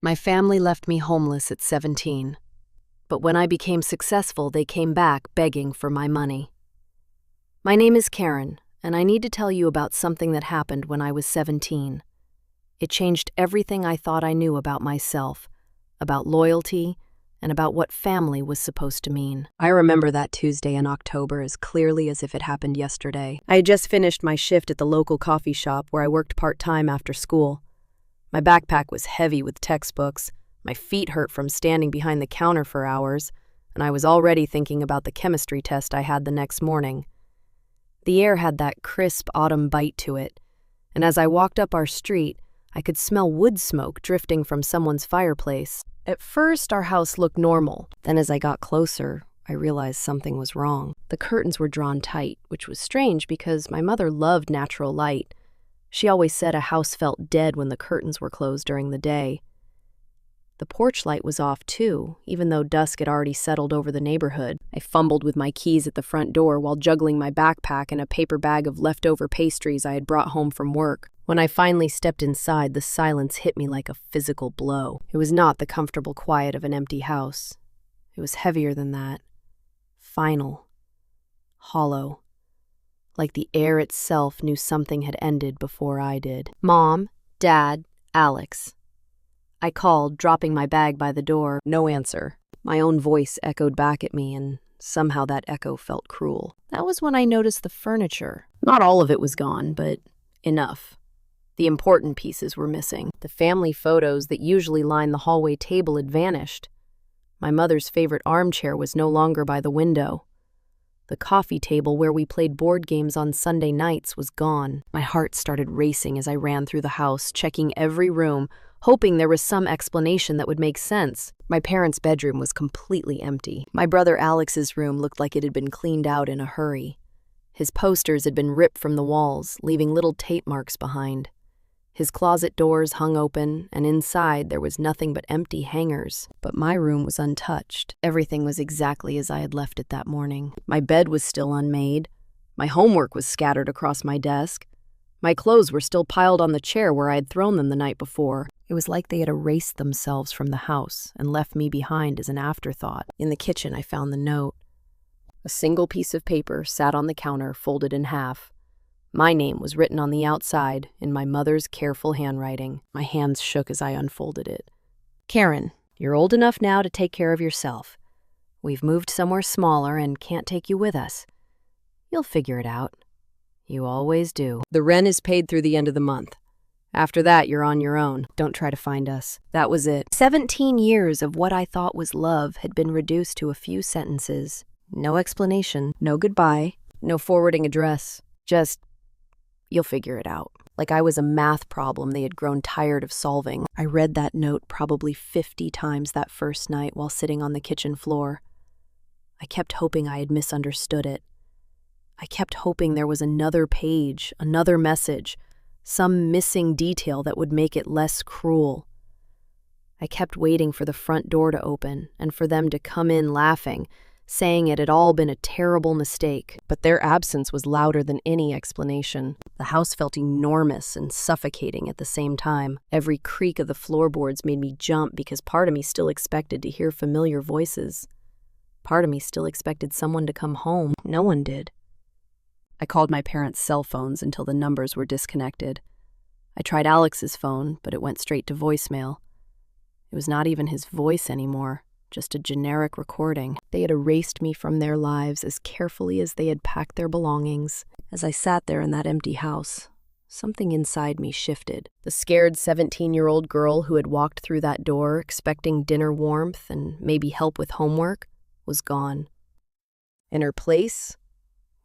My family left me homeless at 17. But when I became successful, they came back begging for my money. My name is Karen, and I need to tell you about something that happened when I was 17. It changed everything I thought I knew about myself, about loyalty, and about what family was supposed to mean. I remember that Tuesday in October as clearly as if it happened yesterday. I had just finished my shift at the local coffee shop where I worked part-time after school. My backpack was heavy with textbooks, my feet hurt from standing behind the counter for hours, and I was already thinking about the chemistry test I had the next morning. The air had that crisp autumn bite to it, and as I walked up our street, I could smell wood smoke drifting from someone's fireplace. At first, our house looked normal. Then as I got closer, I realized something was wrong. The curtains were drawn tight, which was strange because my mother loved natural light. She always said a house felt dead when the curtains were closed during the day. The porch light was off too, even though dusk had already settled over the neighborhood. I fumbled with my keys at the front door while juggling my backpack and a paper bag of leftover pastries I had brought home from work. When I finally stepped inside, the silence hit me like a physical blow. It was not the comfortable quiet of an empty house. It was heavier than that. Final. Hollow. Like the air itself knew something had ended before I did. Mom, Dad, Alex. I called, dropping my bag by the door. No answer. My own voice echoed back at me, and somehow that echo felt cruel. That was when I noticed the furniture. Not all of it was gone, but enough. The important pieces were missing. The family photos that usually lined the hallway table had vanished. My mother's favorite armchair was no longer by the window. The coffee table where we played board games on Sunday nights was gone. My heart started racing as I ran through the house, checking every room, hoping there was some explanation that would make sense. My parents' bedroom was completely empty. My brother Alex's room looked like it had been cleaned out in a hurry. His posters had been ripped from the walls, leaving little tape marks behind. His closet doors hung open, and inside there was nothing but empty hangers. But my room was untouched. Everything was exactly as I had left it that morning. My bed was still unmade. My homework was scattered across my desk. My clothes were still piled on the chair where I had thrown them the night before. It was like they had erased themselves from the house and left me behind as an afterthought. In the kitchen, I found the note. A single piece of paper sat on the counter, folded in half. My name was written on the outside in my mother's careful handwriting. My hands shook as I unfolded it. Karen, you're old enough now to take care of yourself. We've moved somewhere smaller and can't take you with us. You'll figure it out. You always do. The rent is paid through the end of the month. After that, you're on your own. Don't try to find us. That was it. 17 years of what I thought was love had been reduced to a few sentences. No explanation, no goodbye, no forwarding address. Just, you'll figure it out. Like I was a math problem they had grown tired of solving. I read that note probably 50 times that first night while sitting on the kitchen floor. I kept hoping I had misunderstood it. I kept hoping there was another page, another message, some missing detail that would make it less cruel. I kept waiting for the front door to open and for them to come in laughing, saying it had all been a terrible mistake. But their absence was louder than any explanation. The house felt enormous and suffocating at the same time. Every creak of the floorboards made me jump because part of me still expected to hear familiar voices. Part of me still expected someone to come home. No one did. I called my parents' cell phones until the numbers were disconnected. I tried Alex's phone, but it went straight to voicemail. It was not even his voice anymore, just a generic recording. They had erased me from their lives as carefully as they had packed their belongings. As I sat there in that empty house, something inside me shifted. The scared 17-year-old girl who had walked through that door expecting dinner warmth and maybe help with homework was gone. In her place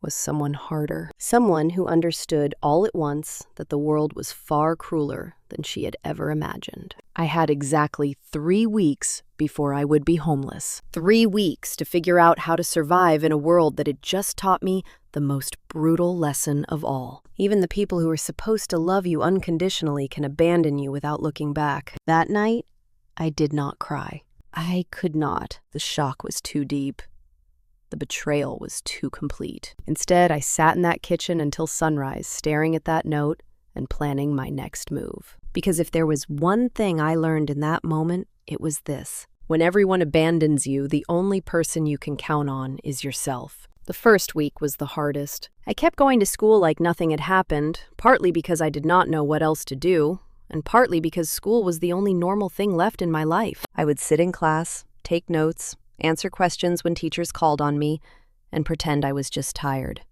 was someone harder, someone who understood all at once that the world was far crueler than she had ever imagined. I had exactly 3 weeks before I would be homeless. 3 weeks to figure out how to survive in a world that had just taught me the most brutal lesson of all. Even the people who are supposed to love you unconditionally can abandon you without looking back. That night, I did not cry. I could not. The shock was too deep. The betrayal was too complete. Instead, I sat in that kitchen until sunrise, staring at that note and planning my next move. Because if there was one thing I learned in that moment, it was this. When everyone abandons you, the only person you can count on is yourself. The first week was the hardest. I kept going to school like nothing had happened, partly because I did not know what else to do, and partly because school was the only normal thing left in my life. I would sit in class, take notes, answer questions when teachers called on me, and pretend I was just tired.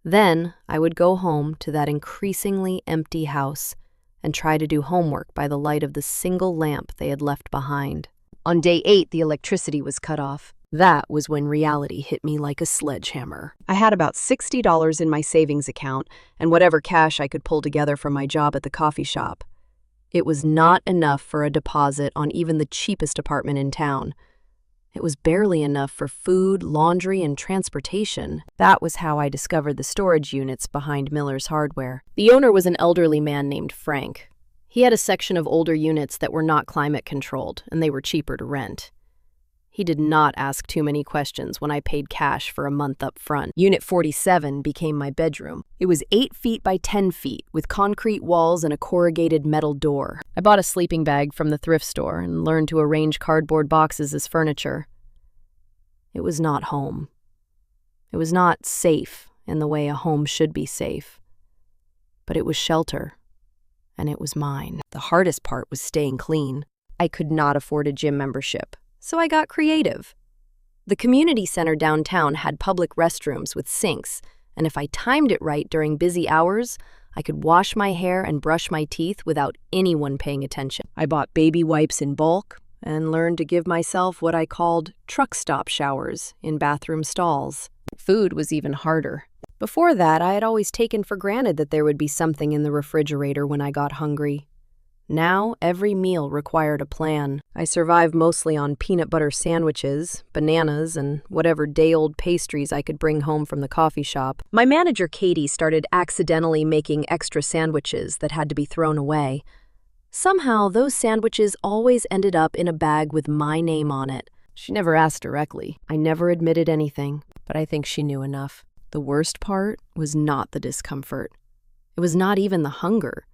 Then I would go home to that increasingly empty house and try to do homework by the light of the single lamp they had left behind. On day 8, the electricity was cut off. That was when reality hit me like a sledgehammer. I had about $60 in my savings account and whatever cash I could pull together from my job at the coffee shop. It was not enough for a deposit on even the cheapest apartment in town. It was barely enough for food, laundry, and transportation. That was how I discovered the storage units behind Miller's Hardware. The owner was an elderly man named Frank. He had a section of older units that were not climate controlled, and they were cheaper to rent. He did not ask too many questions when I paid cash for a month up front. Unit 47 became my bedroom. It was 8 feet by 10 feet, with concrete walls and a corrugated metal door. I bought a sleeping bag from the thrift store and learned to arrange cardboard boxes as furniture. It was not home. It was not safe in the way a home should be safe. But it was shelter, and it was mine. The hardest part was staying clean. I could not afford a gym membership, so I got creative. The community center downtown had public restrooms with sinks, and if I timed it right during busy hours, I could wash my hair and brush my teeth without anyone paying attention. I bought baby wipes in bulk and learned to give myself what I called truck stop showers in bathroom stalls. Food was even harder. Before that, I had always taken for granted that there would be something in the refrigerator when I got hungry. Now, every meal required a plan. I survived mostly on peanut butter sandwiches, bananas, and whatever day-old pastries I could bring home from the coffee shop. My manager, Katie, started accidentally making extra sandwiches that had to be thrown away. Somehow, those sandwiches always ended up in a bag with my name on it. She never asked directly. I never admitted anything, but I think she knew enough. The worst part was not the discomfort. It was not even the hunger.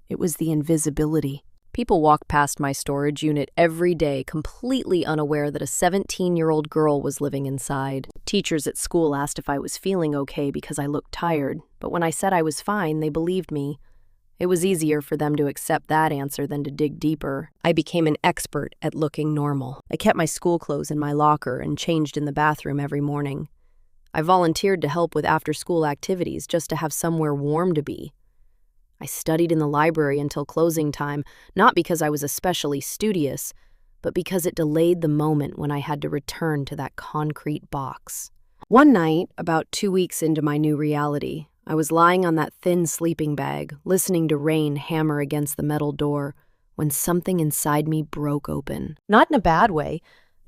It was the invisibility. People walked past my storage unit every day, completely unaware that a 17-year-old girl was living inside. Teachers at school asked if I was feeling okay because I looked tired, but when I said I was fine, they believed me. It was easier for them to accept that answer than to dig deeper. I became an expert at looking normal. I kept my school clothes in my locker and changed in the bathroom every morning. I volunteered to help with after-school activities just to have somewhere warm to be. I studied in the library until closing time, not because I was especially studious, but because it delayed the moment when I had to return to that concrete box. One night, about 2 weeks into my new reality, I was lying on that thin sleeping bag, listening to rain hammer against the metal door, when something inside me broke open. Not in a bad way,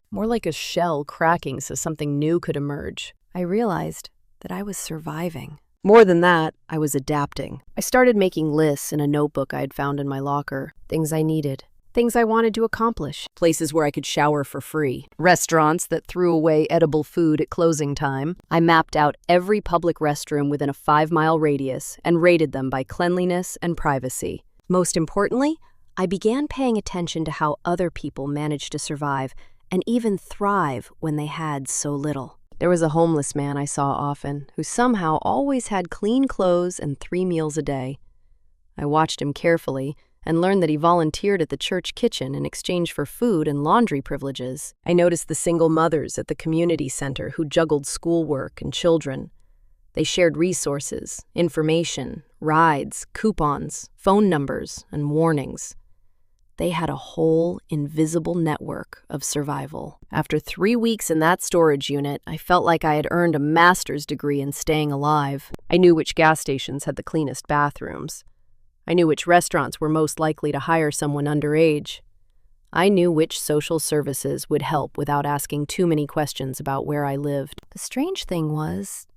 more like a shell cracking so something new could emerge. I realized that I was surviving. More than that, I was adapting. I started making lists in a notebook I had found in my locker. Things I needed. Things I wanted to accomplish. Places where I could shower for free. Restaurants that threw away edible food at closing time. I mapped out every public restroom within a 5-mile radius and rated them by cleanliness and privacy. Most importantly, I began paying attention to how other people managed to survive and even thrive when they had so little. There was a homeless man I saw often, who somehow always had clean clothes and 3 meals a day. I watched him carefully and learned that he volunteered at the church kitchen in exchange for food and laundry privileges. I noticed the single mothers at the community center who juggled schoolwork and children. They shared resources, information, rides, coupons, phone numbers, and warnings. They had a whole invisible network of survival. After 3 weeks in that storage unit, I felt like I had earned a master's degree in staying alive. I knew which gas stations had the cleanest bathrooms. I knew which restaurants were most likely to hire someone underage. I knew which social services would help without asking too many questions about where I lived. The strange thing was,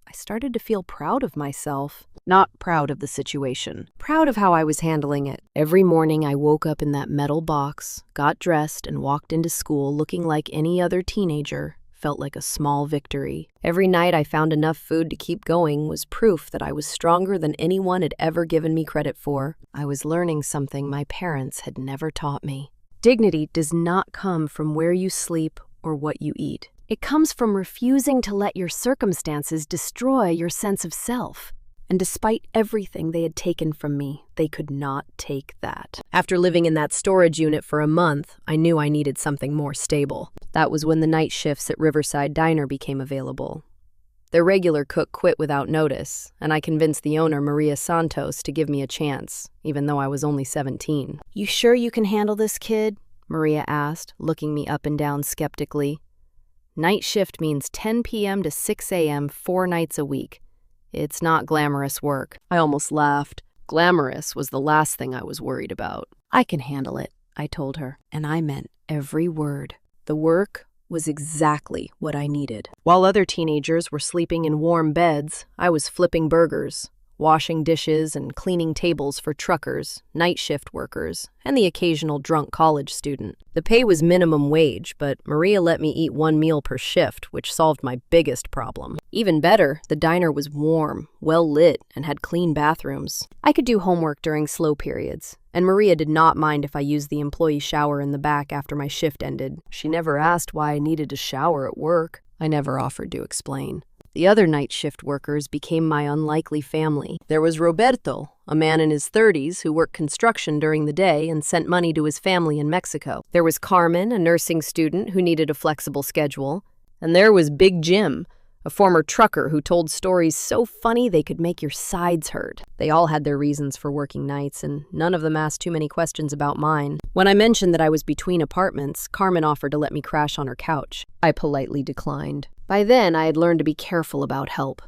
I started to feel proud of myself. Not proud of the situation. Proud of how I was handling it. Every morning I woke up in that metal box, got dressed, and walked into school looking like any other teenager, felt like a small victory. Every night I found enough food to keep going was proof that I was stronger than anyone had ever given me credit for. I was learning something my parents had never taught me. Dignity does not come from where you sleep or what you eat. It comes from refusing to let your circumstances destroy your sense of self. And despite everything they had taken from me, they could not take that. After living in that storage unit for a month, I knew I needed something more stable. That was when the night shifts at Riverside Diner became available. Their regular cook quit without notice, and I convinced the owner, Maria Santos, to give me a chance, even though I was only 17. "You sure you can handle this, kid?" Maria asked, looking me up and down skeptically. "Night shift means 10 p.m. to 6 a.m. 4 nights a week. It's not glamorous work." I almost laughed. Glamorous was the last thing I was worried about. "I can handle it," I told her, and I meant every word. The work was exactly what I needed. While other teenagers were sleeping in warm beds, I was flipping burgers, washing dishes and cleaning tables for truckers, night shift workers, and the occasional drunk college student. The pay was minimum wage, but Maria let me eat 1 meal per shift, which solved my biggest problem. Even better, the diner was warm, well-lit, and had clean bathrooms. I could do homework during slow periods, and Maria did not mind if I used the employee shower in the back after my shift ended. She never asked why I needed a shower at work. I never offered to explain. The other night shift workers became my unlikely family. There was Roberto, a man in his 30s who worked construction during the day and sent money to his family in Mexico. There was Carmen, a nursing student who needed a flexible schedule. And there was Big Jim, a former trucker who told stories so funny they could make your sides hurt. They all had their reasons for working nights, and none of them asked too many questions about mine. When I mentioned that I was between apartments, Carmen offered to let me crash on her couch. I politely declined. By then, I had learned to be careful about help.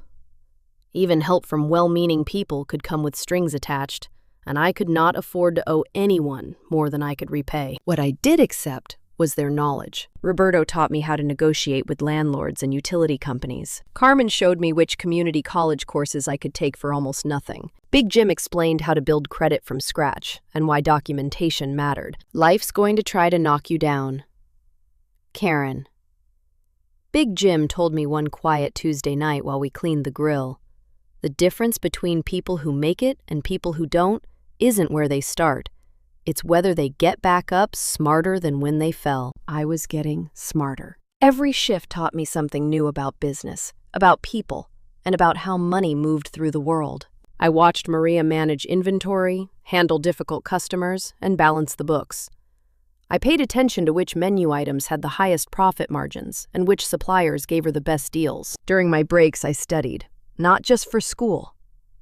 Even help from well-meaning people could come with strings attached, and I could not afford to owe anyone more than I could repay. What I did accept was their knowledge. Roberto taught me how to negotiate with landlords and utility companies. Carmen showed me which community college courses I could take for almost nothing. Big Jim explained how to build credit from scratch and why documentation mattered. Life's going to try to knock you down. Karen. Big Jim told me one quiet Tuesday night while we cleaned the grill. The difference between people who make it and people who don't isn't where they start. It's whether they get back up smarter than when they fell. I was getting smarter. Every shift taught me something new about business, about people, and about how money moved through the world. I watched Maria manage inventory, handle difficult customers, and balance the books. I paid attention to which menu items had the highest profit margins and which suppliers gave her the best deals. During my breaks, I studied, not just for school,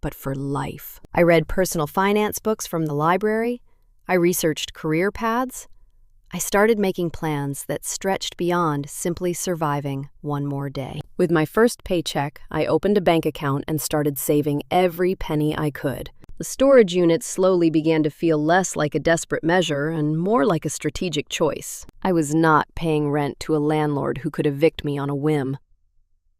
but for life. I read personal finance books from the library. I researched career paths. I started making plans that stretched beyond simply surviving one more day. With my first paycheck, I opened a bank account and started saving every penny I could. The storage unit slowly began to feel less like a desperate measure and more like a strategic choice. I was not paying rent to a landlord who could evict me on a whim.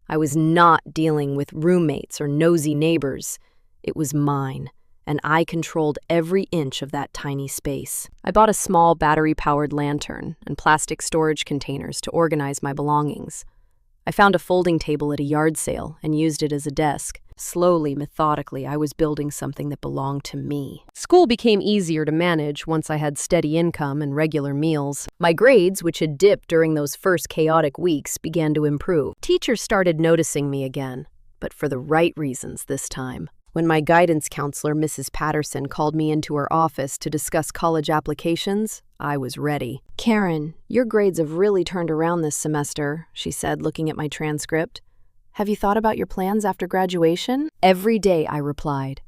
I was not dealing with roommates or nosy neighbors. It was mine, and I controlled every inch of that tiny space. I bought a small battery-powered lantern and plastic storage containers to organize my belongings. I found a folding table at a yard sale and used it as a desk. Slowly, methodically, I was building something that belonged to me. School became easier to manage once I had steady income and regular meals. My grades, which had dipped during those first chaotic weeks, began to improve. Teachers started noticing me again, but for the right reasons this time. When my guidance counselor, Mrs. Patterson, called me into her office to discuss college applications, I was ready. "Karen, your grades have really turned around this semester," she said, looking at my transcript. "Have you thought about your plans after graduation?" Every day, I replied.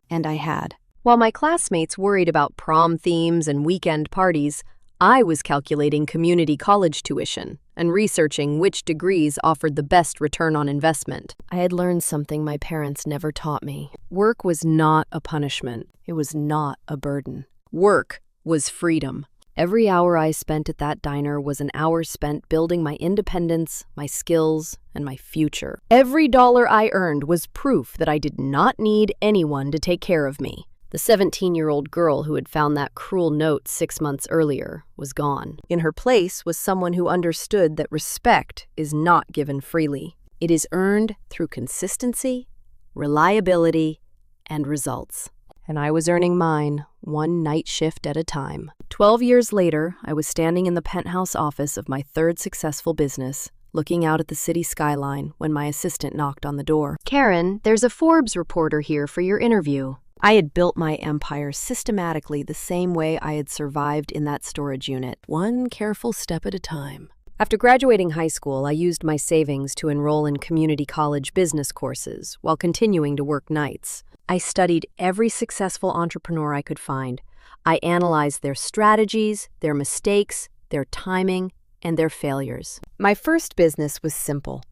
And I had. While my classmates worried about prom themes and weekend parties, I was calculating community college tuition and researching which degrees offered the best return on investment. I had learned something my parents never taught me. Work was not a punishment. It was not a burden. Work was freedom. Every hour I spent at that diner was an hour spent building my independence, my skills, and my future. Every dollar I earned was proof that I did not need anyone to take care of me. The 17-year-old girl who had found that cruel note 6 months earlier was gone. In her place was someone who understood that respect is not given freely. It is earned through consistency, reliability, and results. And I was earning mine, one night shift at a time. 12 years later, I was standing in the penthouse office of my third successful business, looking out at the city skyline when my assistant knocked on the door. "Karen, there's a Forbes reporter here for your interview." I had built my empire systematically the same way I had survived in that storage unit, one careful step at a time. After graduating high school, I used my savings to enroll in community college business courses while continuing to work nights. I studied every successful entrepreneur I could find. I analyzed their strategies, their mistakes, their timing, and their failures. My first business was simple,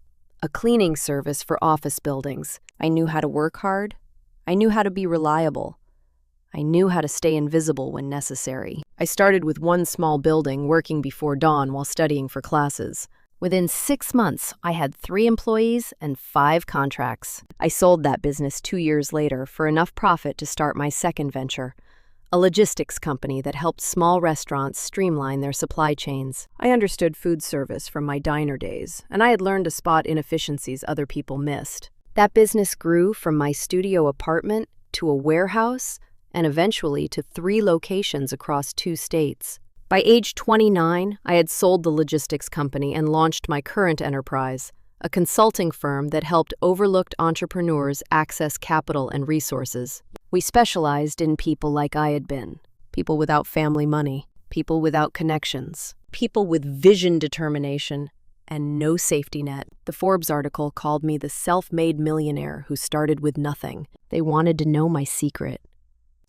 a cleaning service for office buildings. I knew how to work hard. I knew how to be reliable. I knew how to stay invisible when necessary. I started with one small building, working before dawn while studying for classes. Within 6 months, I had 3 employees and 5 contracts. I sold that business 2 years later for enough profit to start my second venture, a logistics company that helped small restaurants streamline their supply chains. I understood food service from my diner days, and I had learned to spot inefficiencies other people missed. That business grew from my studio apartment to a warehouse and eventually to 3 locations across 2 states. By age 29, I had sold the logistics company and launched my current enterprise, a consulting firm that helped overlooked entrepreneurs access capital and resources. We specialized in people like I had been, people without family money, people without connections, people with vision determination, and no safety net. The Forbes article called me the self-made millionaire who started with nothing. They wanted to know my secret,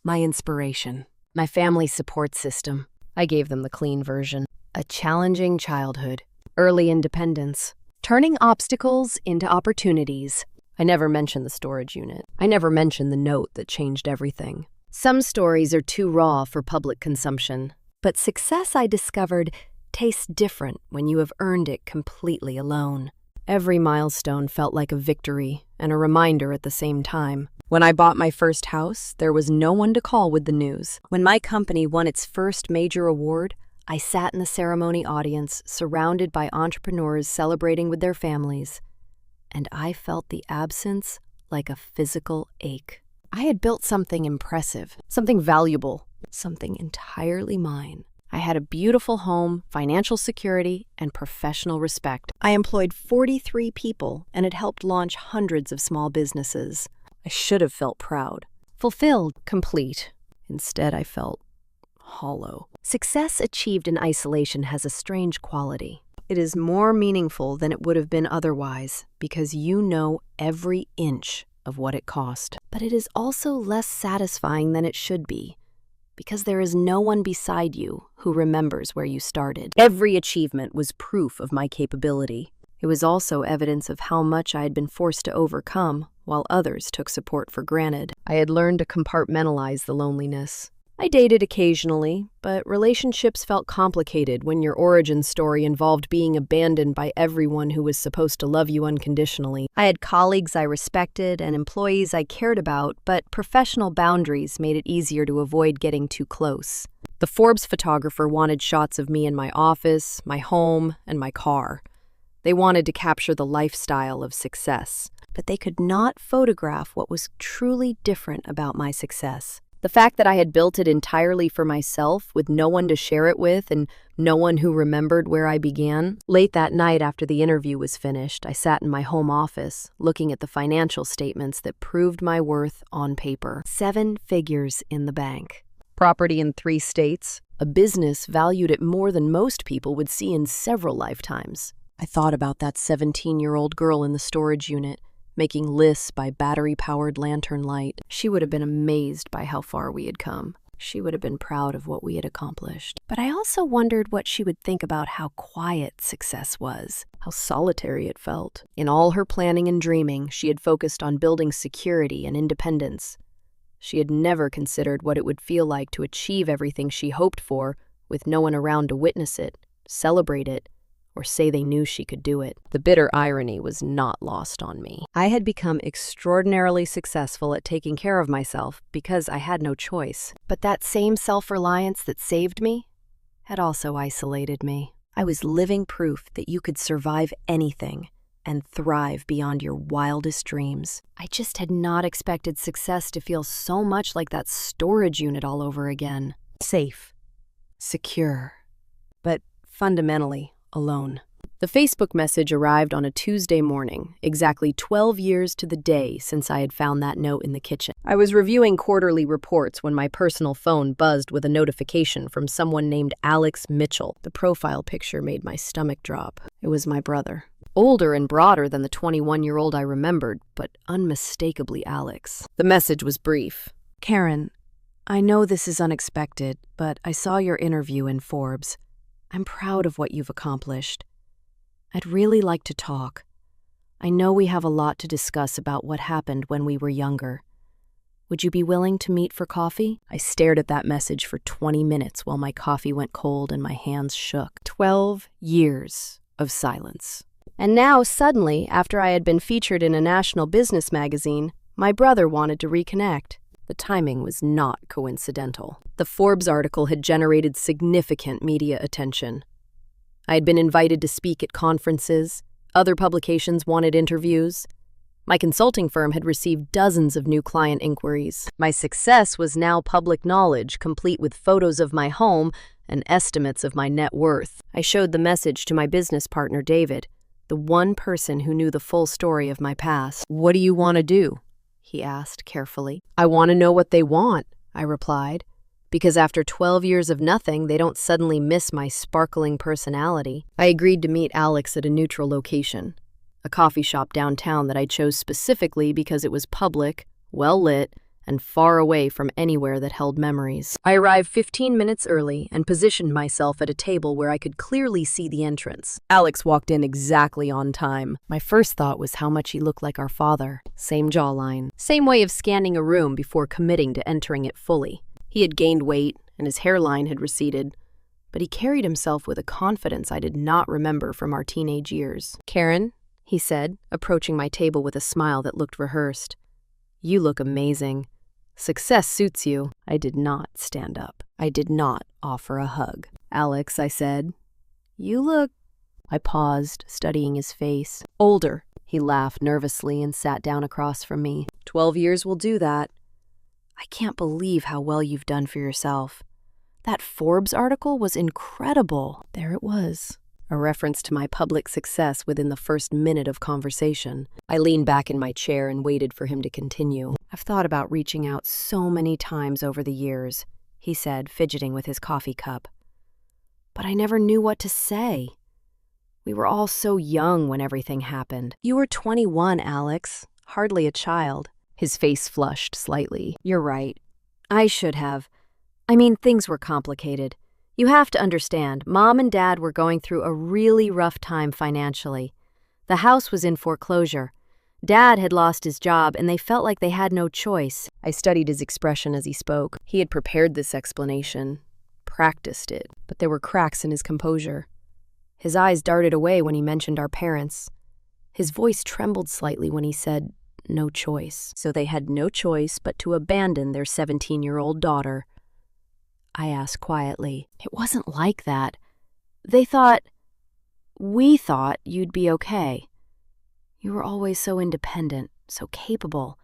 my inspiration, my family support system. I gave them the clean version. A challenging childhood, early independence, turning obstacles into opportunities. I never mentioned the storage unit. I never mentioned the note that changed everything. Some stories are too raw for public consumption, but success, I discovered, tastes different when you have earned it completely alone. Every milestone felt like a victory and a reminder at the same time. When I bought my first house, there was no one to call with the news. When my company won its first major award, I sat in the ceremony audience, surrounded by entrepreneurs celebrating with their families, and I felt the absence like a physical ache. I had built something impressive, something valuable, something entirely mine. I had a beautiful home, financial security, and professional respect. I employed 43 people and had helped launch hundreds of small businesses. I should have felt proud, fulfilled, complete. Instead, I felt hollow. Success achieved in isolation has a strange quality. It is more meaningful than it would have been otherwise because you know every inch of what it cost. But it is also less satisfying than it should be because there is no one beside you who remembers where you started. Every achievement was proof of my capability. It was also evidence of how much I had been forced to overcome while others took support for granted. I had learned to compartmentalize the loneliness. I dated occasionally, but relationships felt complicated when your origin story involved being abandoned by everyone who was supposed to love you unconditionally. I had colleagues I respected and employees I cared about, but professional boundaries made it easier to avoid getting too close. The Forbes photographer wanted shots of me in my office, my home, and my car. They wanted to capture the lifestyle of success, but they could not photograph what was truly different about my success. The fact that I had built it entirely for myself with no one to share it with and no one who remembered where I began. Late that night after the interview was finished, I sat in my home office looking at the financial statements that proved my worth on paper. 7 figures in the bank. Property in 3 states. A business valued at more than most people would see in several lifetimes. I thought about that 17-year-old girl in the storage unit, making lists by battery-powered lantern light. She would have been amazed by how far we had come. She would have been proud of what we had accomplished. But I also wondered what she would think about how quiet success was, how solitary it felt. In all her planning and dreaming, she had focused on building security and independence. She had never considered what it would feel like to achieve everything she hoped for with no one around to witness it, celebrate it, or say they knew she could do it. The bitter irony was not lost on me. I had become extraordinarily successful at taking care of myself because I had no choice. But that same self-reliance that saved me had also isolated me. I was living proof that you could survive anything and thrive beyond your wildest dreams. I just had not expected success to feel so much like that storage unit all over again. Safe, secure, but fundamentally alone. The Facebook message arrived on a Tuesday morning, exactly 12 years to the day since I had found that note in the kitchen. I was reviewing quarterly reports when my personal phone buzzed with a notification from someone named Alex Mitchell. The profile picture made my stomach drop. It was my brother. Older and broader than the 21-year-old I remembered, but unmistakably Alex. The message was brief. Karen, I know this is unexpected, but I saw your interview in Forbes. I'm proud of what you've accomplished. I'd really like to talk. I know we have a lot to discuss about what happened when we were younger. Would you be willing to meet for coffee? I stared at that message for 20 minutes while my coffee went cold and my hands shook. 12 years of silence. And now, suddenly, after I had been featured in a national business magazine, my brother wanted to reconnect. The timing was not coincidental. The Forbes article had generated significant media attention. I had been invited to speak at conferences. Other publications wanted interviews. My consulting firm had received dozens of new client inquiries. My success was now public knowledge, complete with photos of my home and estimates of my net worth. I showed the message to my business partner, David, the one person who knew the full story of my past. What do you want to do? He asked carefully. I want to know what they want, I replied, because after 12 years of nothing, they don't suddenly miss my sparkling personality. I agreed to meet Alex at a neutral location, a coffee shop downtown that I chose specifically because it was public, well-lit, and far away from anywhere that held memories. I arrived 15 minutes early and positioned myself at a table where I could clearly see the entrance. Alex walked in exactly on time. My first thought was how much he looked like our father. Same jawline, same way of scanning a room before committing to entering it fully. He had gained weight and his hairline had receded, but he carried himself with a confidence I did not remember from our teenage years. Karen, he said, approaching my table with a smile that looked rehearsed. You look amazing. Success suits you. I did not stand up. I did not offer a hug. Alex, I said, you look... I paused, studying his face. Older. He laughed nervously and sat down across from me. 12 years will do that. I can't believe how well you've done for yourself. That Forbes article was incredible. There it was. A reference to my public success within the first minute of conversation. I leaned back in my chair and waited for him to continue. I've thought about reaching out so many times over the years, he said, fidgeting with his coffee cup. But I never knew what to say. We were all so young when everything happened. You were 21, Alex, hardly a child. His face flushed slightly. You're right. I should have. I mean, things were complicated. You have to understand, Mom and Dad were going through a really rough time financially. The house was in foreclosure. Dad had lost his job, and they felt like they had no choice. I studied his expression as he spoke. He had prepared this explanation, practiced it, but there were cracks in his composure. His eyes darted away when he mentioned our parents. His voice trembled slightly when he said, no choice. So they had no choice but to abandon their 17-year-old daughter. I asked quietly. It wasn't like that. We thought you'd be okay. You were always so independent, so capable.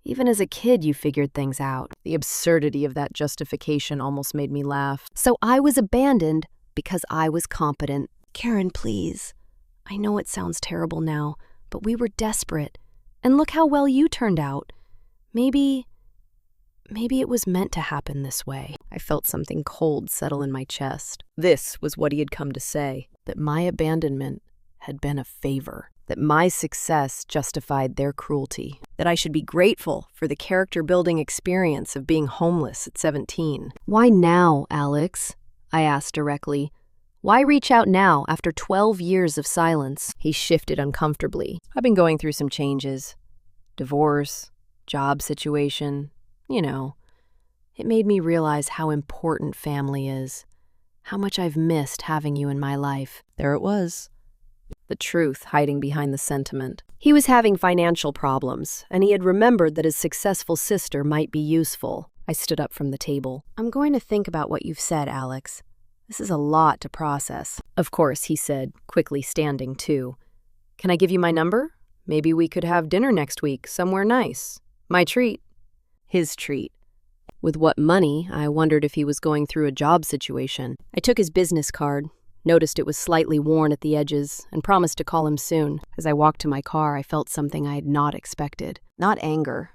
Even as a kid, you figured things out. The absurdity of that justification almost made me laugh. So I was abandoned because I was competent. Karen, please. I know it sounds terrible now, but we were desperate. And look how well you turned out. Maybe it was meant to happen this way. I felt something cold settle in my chest. This was what he had come to say, that my abandonment had been a favor, that my success justified their cruelty, that I should be grateful for the character-building experience of being homeless at 17. Why now, Alex? I asked directly. Why reach out now after 12 years of silence? He shifted uncomfortably. I've been going through some changes. Divorce, job situation, you know. It made me realize how important family is, How much I've missed having you in my life. There it was. The truth hiding behind the sentiment. He was having financial problems, and he had remembered that his successful sister might be useful. I stood up from the table. I'm going to think about what you've said, Alex. This is a lot to process. Of course, he said, quickly standing too. Can I give you my number? Maybe we could have dinner next week, somewhere nice. My treat. His treat. With what money, I wondered if he was going through a job situation. I took his business card, noticed it was slightly worn at the edges, and promised to call him soon. As I walked to my car, I felt something I had not expected. Not anger.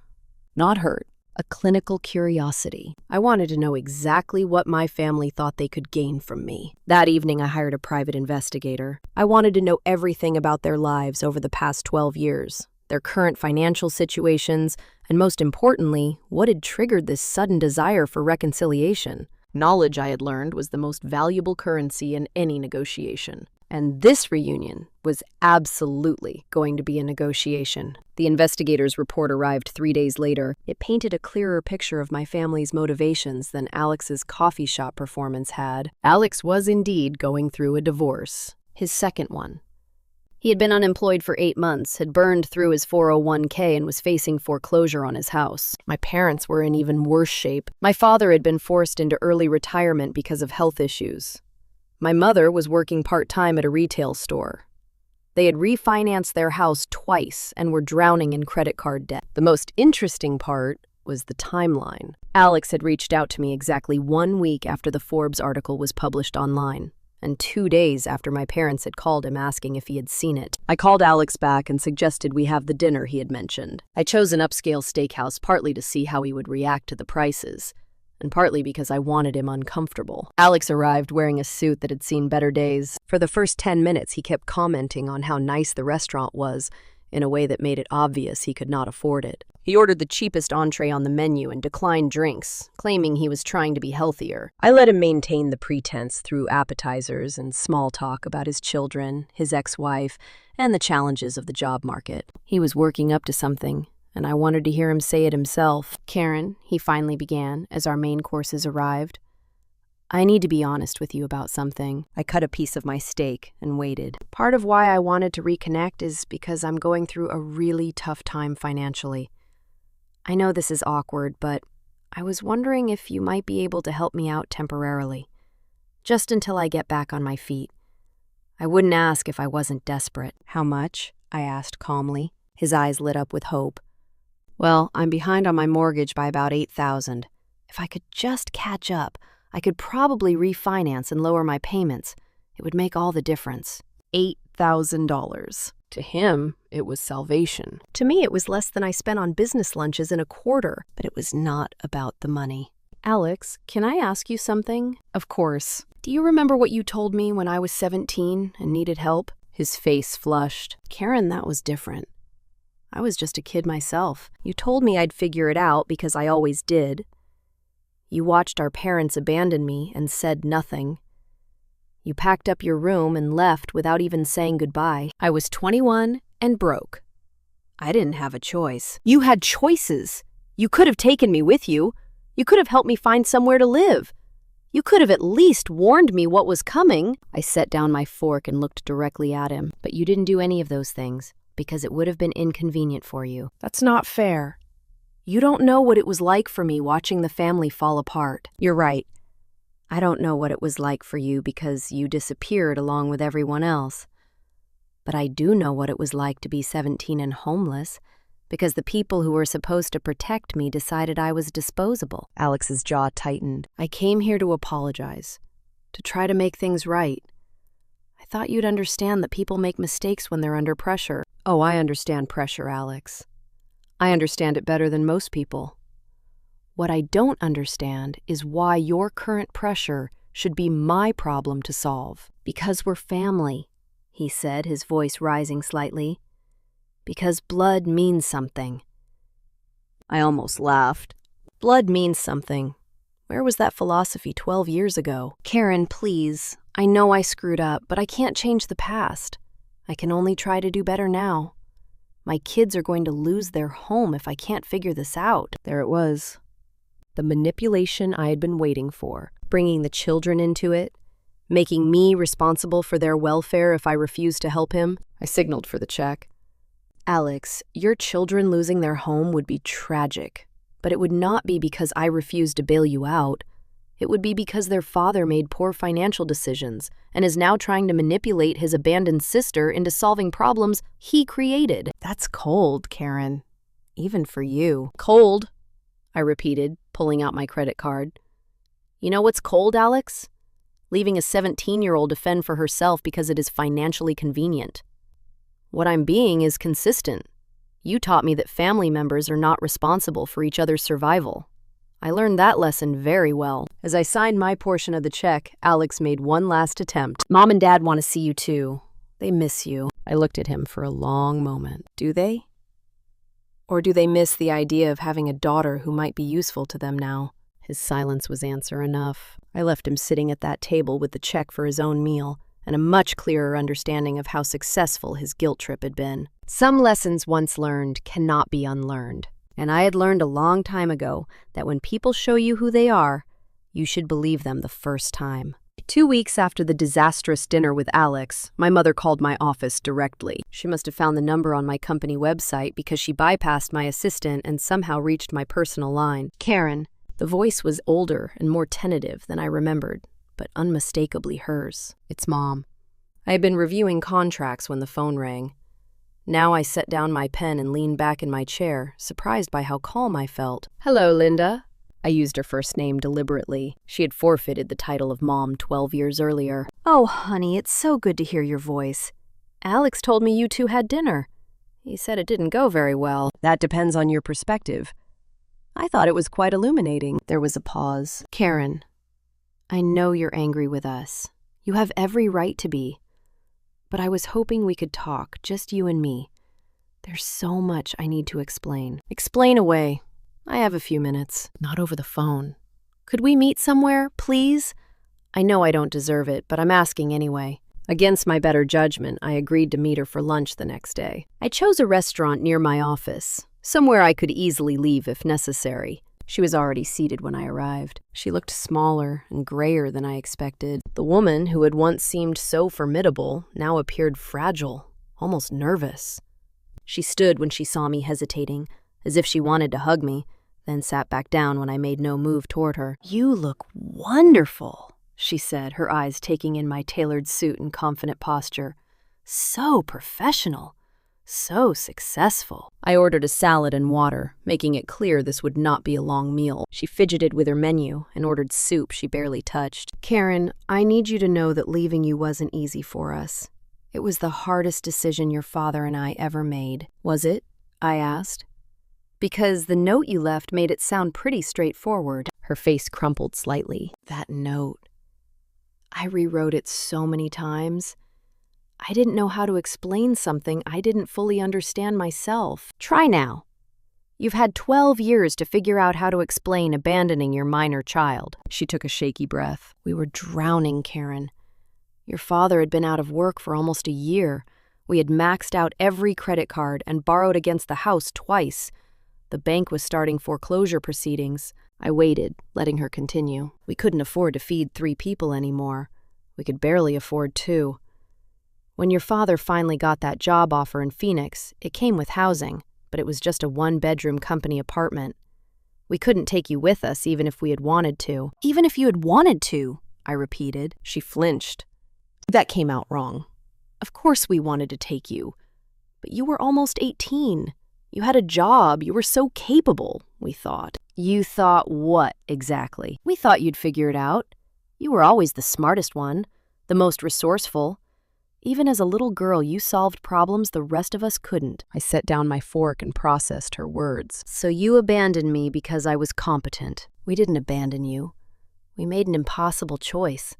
Not hurt. A clinical curiosity. I wanted to know exactly what my family thought they could gain from me. That evening, I hired a private investigator. I wanted to know everything about their lives over the past 12 years, their current financial situations, and most importantly, what had triggered this sudden desire for reconciliation. Knowledge, I had learned, was the most valuable currency in any negotiation. And this reunion was absolutely going to be a negotiation. The investigator's report arrived 3 days later. It painted a clearer picture of my family's motivations than Alex's coffee shop performance had. Alex was indeed going through a divorce, his second one. He had been unemployed for 8 months, had burned through his 401k, and was facing foreclosure on his house. My parents were in even worse shape. My father had been forced into early retirement because of health issues. My mother was working part-time at a retail store. They had refinanced their house twice and were drowning in credit card debt. The most interesting part was the timeline. Alex had reached out to me exactly 1 week after the Forbes article was published online, and 2 days after my parents had called him asking if he had seen it. I called Alex back and suggested we have the dinner he had mentioned. I chose an upscale steakhouse partly to see how he would react to the prices, and partly because I wanted him uncomfortable. Alex arrived wearing a suit that had seen better days. For the first 10 minutes, he kept commenting on how nice the restaurant was in a way that made it obvious he could not afford it. He ordered the cheapest entree on the menu and declined drinks, claiming he was trying to be healthier. I let him maintain the pretense through appetizers and small talk about his children, his ex-wife, and the challenges of the job market. He was working up to something, and I wanted to hear him say it himself. Karen, he finally began, as our main courses arrived. I need to be honest with you about something. I cut a piece of my steak and waited. Part of why I wanted to reconnect is because I'm going through a really tough time financially. I know this is awkward, but I was wondering if you might be able to help me out temporarily, just until I get back on my feet. I wouldn't ask if I wasn't desperate. How much? I asked calmly. His eyes lit up with hope. Well, I'm behind on my mortgage by about $8,000. If I could just catch up, I could probably refinance and lower my payments. It would make all the difference. $8,000. To him, it was salvation. To me, it was less than I spent on business lunches in a quarter, but it was not about the money. Alex, can I ask you something? Of course. Do you remember what you told me when I was 17 and needed help? His face flushed. Karen, that was different. I was just a kid myself. You told me I'd figure it out because I always did. You watched our parents abandon me and said nothing. You packed up your room and left without even saying goodbye. I was 21 and broke. I didn't have a choice. You had choices. You could have taken me with you. You could have helped me find somewhere to live. You could have at least warned me what was coming. I set down my fork and looked directly at him. But you didn't do any of those things because it would have been inconvenient for you. That's not fair. You don't know what it was like for me watching the family fall apart. You're right. I don't know what it was like for you because you disappeared along with everyone else. But I do know what it was like to be 17 and homeless because the people who were supposed to protect me decided I was disposable. Alex's jaw tightened. I came here to apologize, to try to make things right. I thought you'd understand that people make mistakes when they're under pressure. Oh, I understand pressure, Alex. I understand it better than most people. What I don't understand is why your current pressure should be my problem to solve. Because we're family, he said, his voice rising slightly. Because blood means something. I almost laughed. Blood means something. Where was that philosophy 12 years ago? Karen, please. I know I screwed up, but I can't change the past. I can only try to do better now. My kids are going to lose their home if I can't figure this out. There it was. The manipulation I had been waiting for, bringing the children into it, making me responsible for their welfare if I refused to help him. I signaled for the check. Alex, your children losing their home would be tragic, but it would not be because I refused to bail you out. It would be because their father made poor financial decisions and is now trying to manipulate his abandoned sister into solving problems he created. That's cold, Karen. Even for you. Cold, I repeated, pulling out my credit card. You know what's cold, Alex? Leaving a 17-year-old to fend for herself because it is financially convenient. What I'm being is consistent. You taught me that family members are not responsible for each other's survival. I learned that lesson very well. As I signed my portion of the check, Alex made one last attempt. Mom and Dad want to see you too. They miss you. I looked at him for a long moment. Do they? Or do they miss the idea of having a daughter who might be useful to them now? His silence was answer enough. I left him sitting at that table with the check for his own meal and a much clearer understanding of how successful his guilt trip had been. Some lessons once learned cannot be unlearned. And I had learned a long time ago that when people show you who they are, you should believe them the first time. 2 weeks after the disastrous dinner with Alex, my mother called my office directly. She must have found the number on my company website because she bypassed my assistant and somehow reached my personal line. Karen. The voice was older and more tentative than I remembered, but unmistakably hers. It's Mom. I had been reviewing contracts when the phone rang. Now I set down my pen and leaned back in my chair, surprised by how calm I felt. Hello, Linda. I used her first name deliberately. She had forfeited the title of Mom 12 years earlier. Oh, honey, it's so good to hear your voice. Alex told me you two had dinner. He said it didn't go very well. That depends on your perspective. I thought it was quite illuminating. There was a pause. Karen, I know you're angry with us. You have every right to be. But I was hoping we could talk, just you and me. There's so much I need to explain. Explain away. I have a few minutes. Not over the phone. Could we meet somewhere, please? I know I don't deserve it, but I'm asking anyway. Against my better judgment, I agreed to meet her for lunch the next day. I chose a restaurant near my office, somewhere I could easily leave if necessary. She was already seated when I arrived. She looked smaller and grayer than I expected. The woman, who had once seemed so formidable, now appeared fragile, almost nervous. She stood when she saw me hesitating, as if she wanted to hug me, then sat back down when I made no move toward her. You look wonderful, she said, her eyes taking in my tailored suit and confident posture. So professional. So successful. I ordered a salad and water, making it clear this would not be a long meal. She fidgeted with her menu and ordered soup she barely touched. Karen, I need you to know that leaving you wasn't easy for us. It was the hardest decision your father and I ever made. Was it? I asked. Because the note you left made it sound pretty straightforward. Her face crumpled slightly. That note. I rewrote it so many times. I didn't know how to explain something I didn't fully understand myself. Try now. You've had 12 years to figure out how to explain abandoning your minor child. She took a shaky breath. We were drowning, Karen. Your father had been out of work for almost a year. We had maxed out every credit card and borrowed against the house twice. The bank was starting foreclosure proceedings. I waited, letting her continue. We couldn't afford to feed 3 people anymore. We could barely afford 2. When your father finally got that job offer in Phoenix, it came with housing, but it was just a 1-bedroom company apartment. We couldn't take you with us even if we had wanted to. Even if you had wanted to, I repeated. She flinched. That came out wrong. Of course we wanted to take you. But you were almost 18. You had a job. You were so capable, we thought. You thought what, exactly? We thought you'd figure it out. You were always the smartest one, the most resourceful. Even as a little girl, you solved problems the rest of us couldn't. I set down my fork and processed her words. So you abandoned me because I was competent. We didn't abandon you. We made an impossible choice.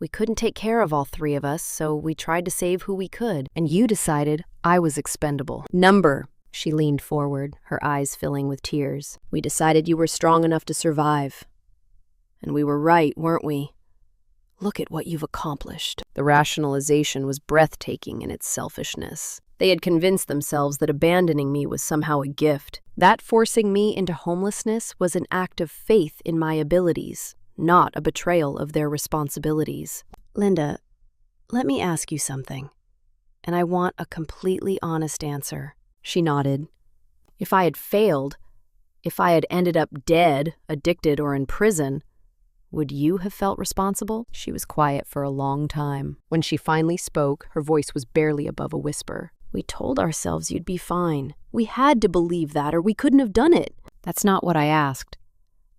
We couldn't take care of all 3 of us, so we tried to save who we could. And you decided I was expendable. Number. She leaned forward, her eyes filling with tears. We decided you were strong enough to survive. And we were right, weren't we? Look at what you've accomplished. The rationalization was breathtaking in its selfishness. They had convinced themselves that abandoning me was somehow a gift. That forcing me into homelessness was an act of faith in my abilities, not a betrayal of their responsibilities. Linda, let me ask you something, and I want a completely honest answer. She nodded. If I had failed, if I had ended up dead, addicted, or in prison, would you have felt responsible? She was quiet for a long time. When she finally spoke, her voice was barely above a whisper. We told ourselves you'd be fine. We had to believe that, or we couldn't have done it. That's not what I asked.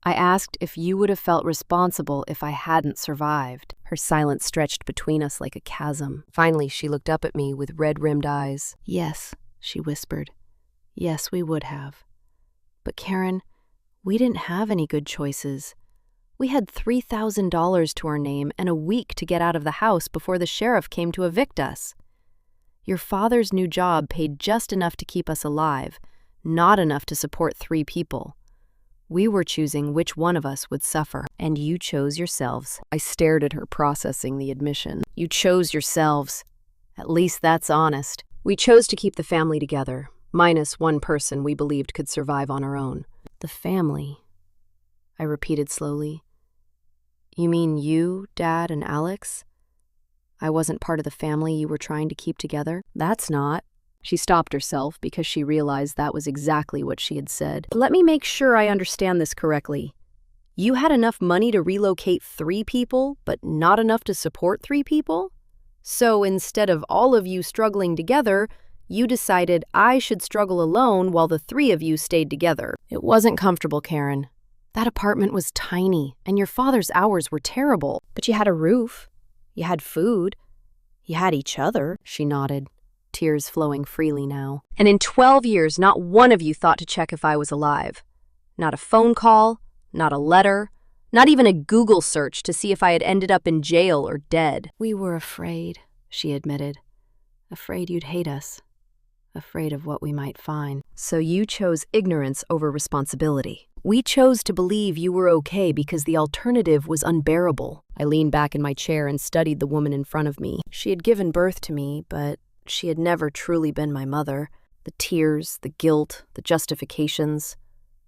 I asked if you would have felt responsible if I hadn't survived. Her silence stretched between us like a chasm. Finally, she looked up at me with red-rimmed eyes. Yes, she whispered. Yes, we would have. But Karen, we didn't have any good choices. We had $3,000 to our name and a week to get out of the house before the sheriff came to evict us. Your father's new job paid just enough to keep us alive, not enough to support 3 people. We were choosing which one of us would suffer, and you chose yourselves. I stared at her, processing the admission. You chose yourselves. At least that's honest. We chose to keep the family together, minus one person we believed could survive on our own. The family, I repeated slowly. You mean you, Dad, and Alex? I wasn't part of the family you were trying to keep together? That's not. She stopped herself because she realized that was exactly what she had said. Let me make sure I understand this correctly. You had enough money to relocate 3 people, but not enough to support 3 people? So instead of all of you struggling together, you decided I should struggle alone while the 3 of you stayed together. It wasn't comfortable, Karen. That apartment was tiny, and your father's hours were terrible. But you had a roof. You had food. You had each other. She nodded, tears flowing freely now. And in 12 years, not one of you thought to check if I was alive. Not a phone call, not a letter, not even a Google search to see if I had ended up in jail or dead. We were afraid, she admitted. Afraid you'd hate us. Afraid of what we might find. So you chose ignorance over responsibility. We chose to believe you were okay because the alternative was unbearable. I leaned back in my chair and studied the woman in front of me. She had given birth to me, but she had never truly been my mother. The tears, the guilt, the justifications,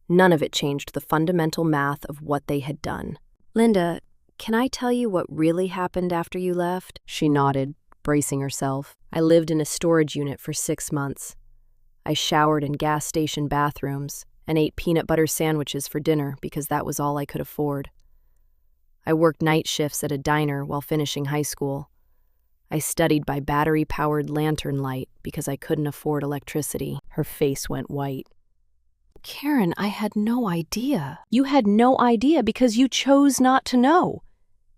none of it changed the fundamental math of what they had done. Linda, can I tell you what really happened after you left? She nodded, bracing herself. I lived in a storage unit for 6 months. I showered in gas station bathrooms and ate peanut butter sandwiches for dinner because that was all I could afford. I worked night shifts at a diner while finishing high school. I studied by battery-powered lantern light because I couldn't afford electricity. Her face went white. Karen, I had no idea. You had no idea because you chose not to know.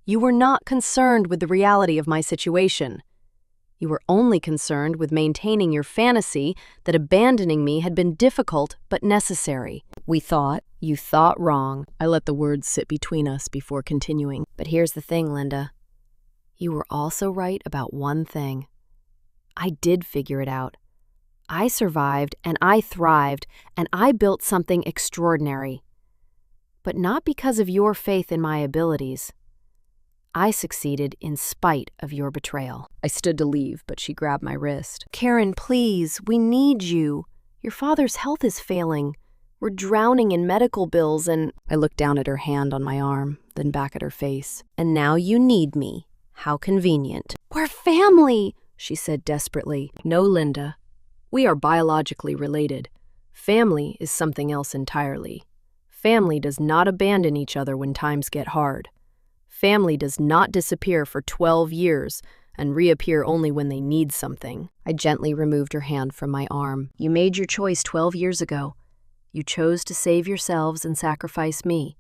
You were not concerned with the reality of my situation. You were only concerned with maintaining your fantasy that abandoning me had been difficult but necessary. We thought. You thought wrong. I let the words sit between us before continuing. But here's the thing, Linda. You were also right about one thing. I did figure it out. I survived and I thrived and I built something extraordinary. But not because of your faith in my abilities. I succeeded in spite of your betrayal. I stood to leave, but she grabbed my wrist. Karen, please, we need you. Your father's health is failing. We're drowning in medical bills and... I looked down at her hand on my arm, then back at her face. And now you need me. How convenient. We're family, she said desperately. No, Linda. We are biologically related. Family is something else entirely. Family does not abandon each other when times get hard. Family does not disappear for 12 years and reappear only when they need something. I gently removed her hand from my arm. You made your choice 12 years ago. You chose to save yourselves and sacrifice me.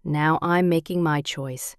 Now I'm making my choice.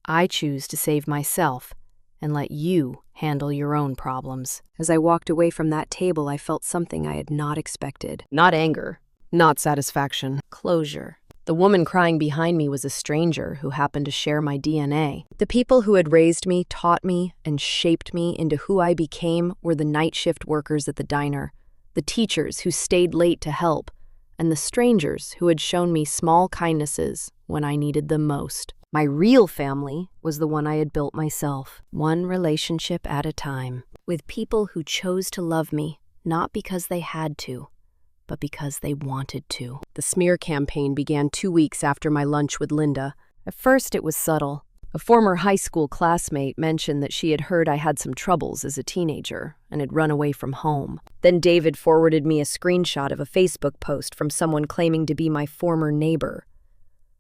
I choose to save myself and let you handle your own problems. As I walked away from that table, I felt something I had not expected. Not anger, not satisfaction, closure. The woman crying behind me was a stranger who happened to share my DNA. The people who had raised me, taught me, and shaped me into who I became were the night shift workers at the diner, the teachers who stayed late to help, and the strangers who had shown me small kindnesses when I needed them most. My real family was the one I had built myself, one relationship at a time, with people who chose to love me, not because they had to, but because they wanted to. The smear campaign began 2 weeks after my lunch with Linda. At first it was subtle. A former high school classmate mentioned that she had heard I had some troubles as a teenager and had run away from home. Then David forwarded me a screenshot of a Facebook post from someone claiming to be my former neighbor.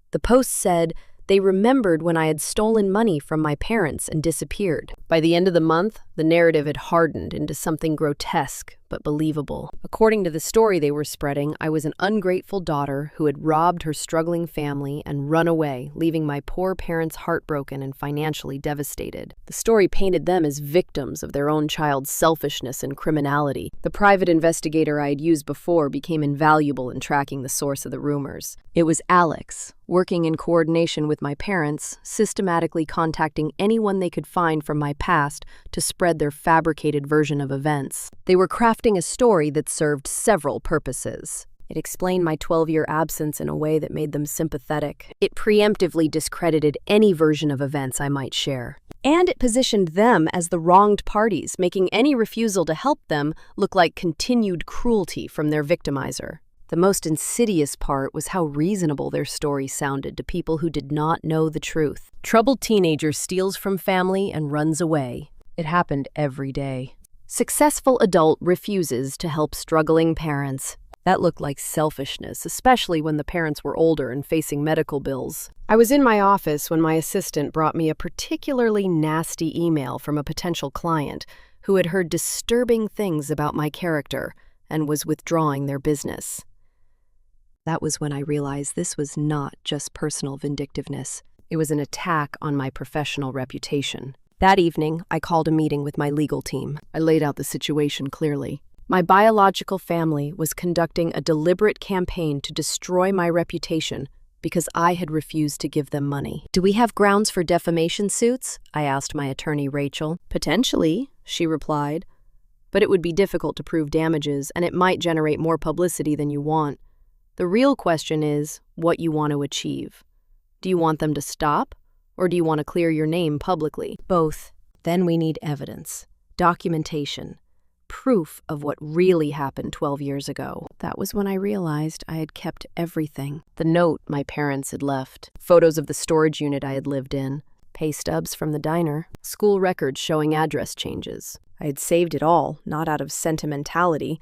The post said they remembered when I had stolen money from my parents and disappeared. By the end of the month, the narrative had hardened into something grotesque but believable. According to the story they were spreading, I was an ungrateful daughter who had robbed her struggling family and run away, leaving my poor parents heartbroken and financially devastated. The story painted them as victims of their own child's selfishness and criminality. The private investigator I had used before became invaluable in tracking the source of the rumors. It was Alex, working in coordination with my parents, systematically contacting anyone they could find from my past to spread their fabricated version of events. They were crafting a story that served several purposes. It explained my 12-year absence in a way that made them sympathetic. It preemptively discredited any version of events I might share. And it positioned them as the wronged parties, making any refusal to help them look like continued cruelty from their victimizer. The most insidious part was how reasonable their story sounded to people who did not know the truth. Troubled teenager steals from family and runs away. It happened every day. Successful adult refuses to help struggling parents. That looked like selfishness, especially when the parents were older and facing medical bills. I was in my office when my assistant brought me a particularly nasty email from a potential client who had heard disturbing things about my character and was withdrawing their business. That was when I realized this was not just personal vindictiveness. It was an attack on my professional reputation. That evening, I called a meeting with my legal team. I laid out the situation clearly. My biological family was conducting a deliberate campaign to destroy my reputation because I had refused to give them money. "Do we have grounds for defamation suits?" I asked my attorney, Rachel. "Potentially," she replied, "but it would be difficult to prove damages, and it might generate more publicity than you want. The real question is what you want to achieve. Do you want them to stop? Or do you want to clear your name publicly?" "Both. Then we need evidence, documentation, proof of what really happened 12 years ago." That was when I realized I had kept everything. The note my parents had left, photos of the storage unit I had lived in, pay stubs from the diner, school records showing address changes. I had saved it all, not out of sentimentality,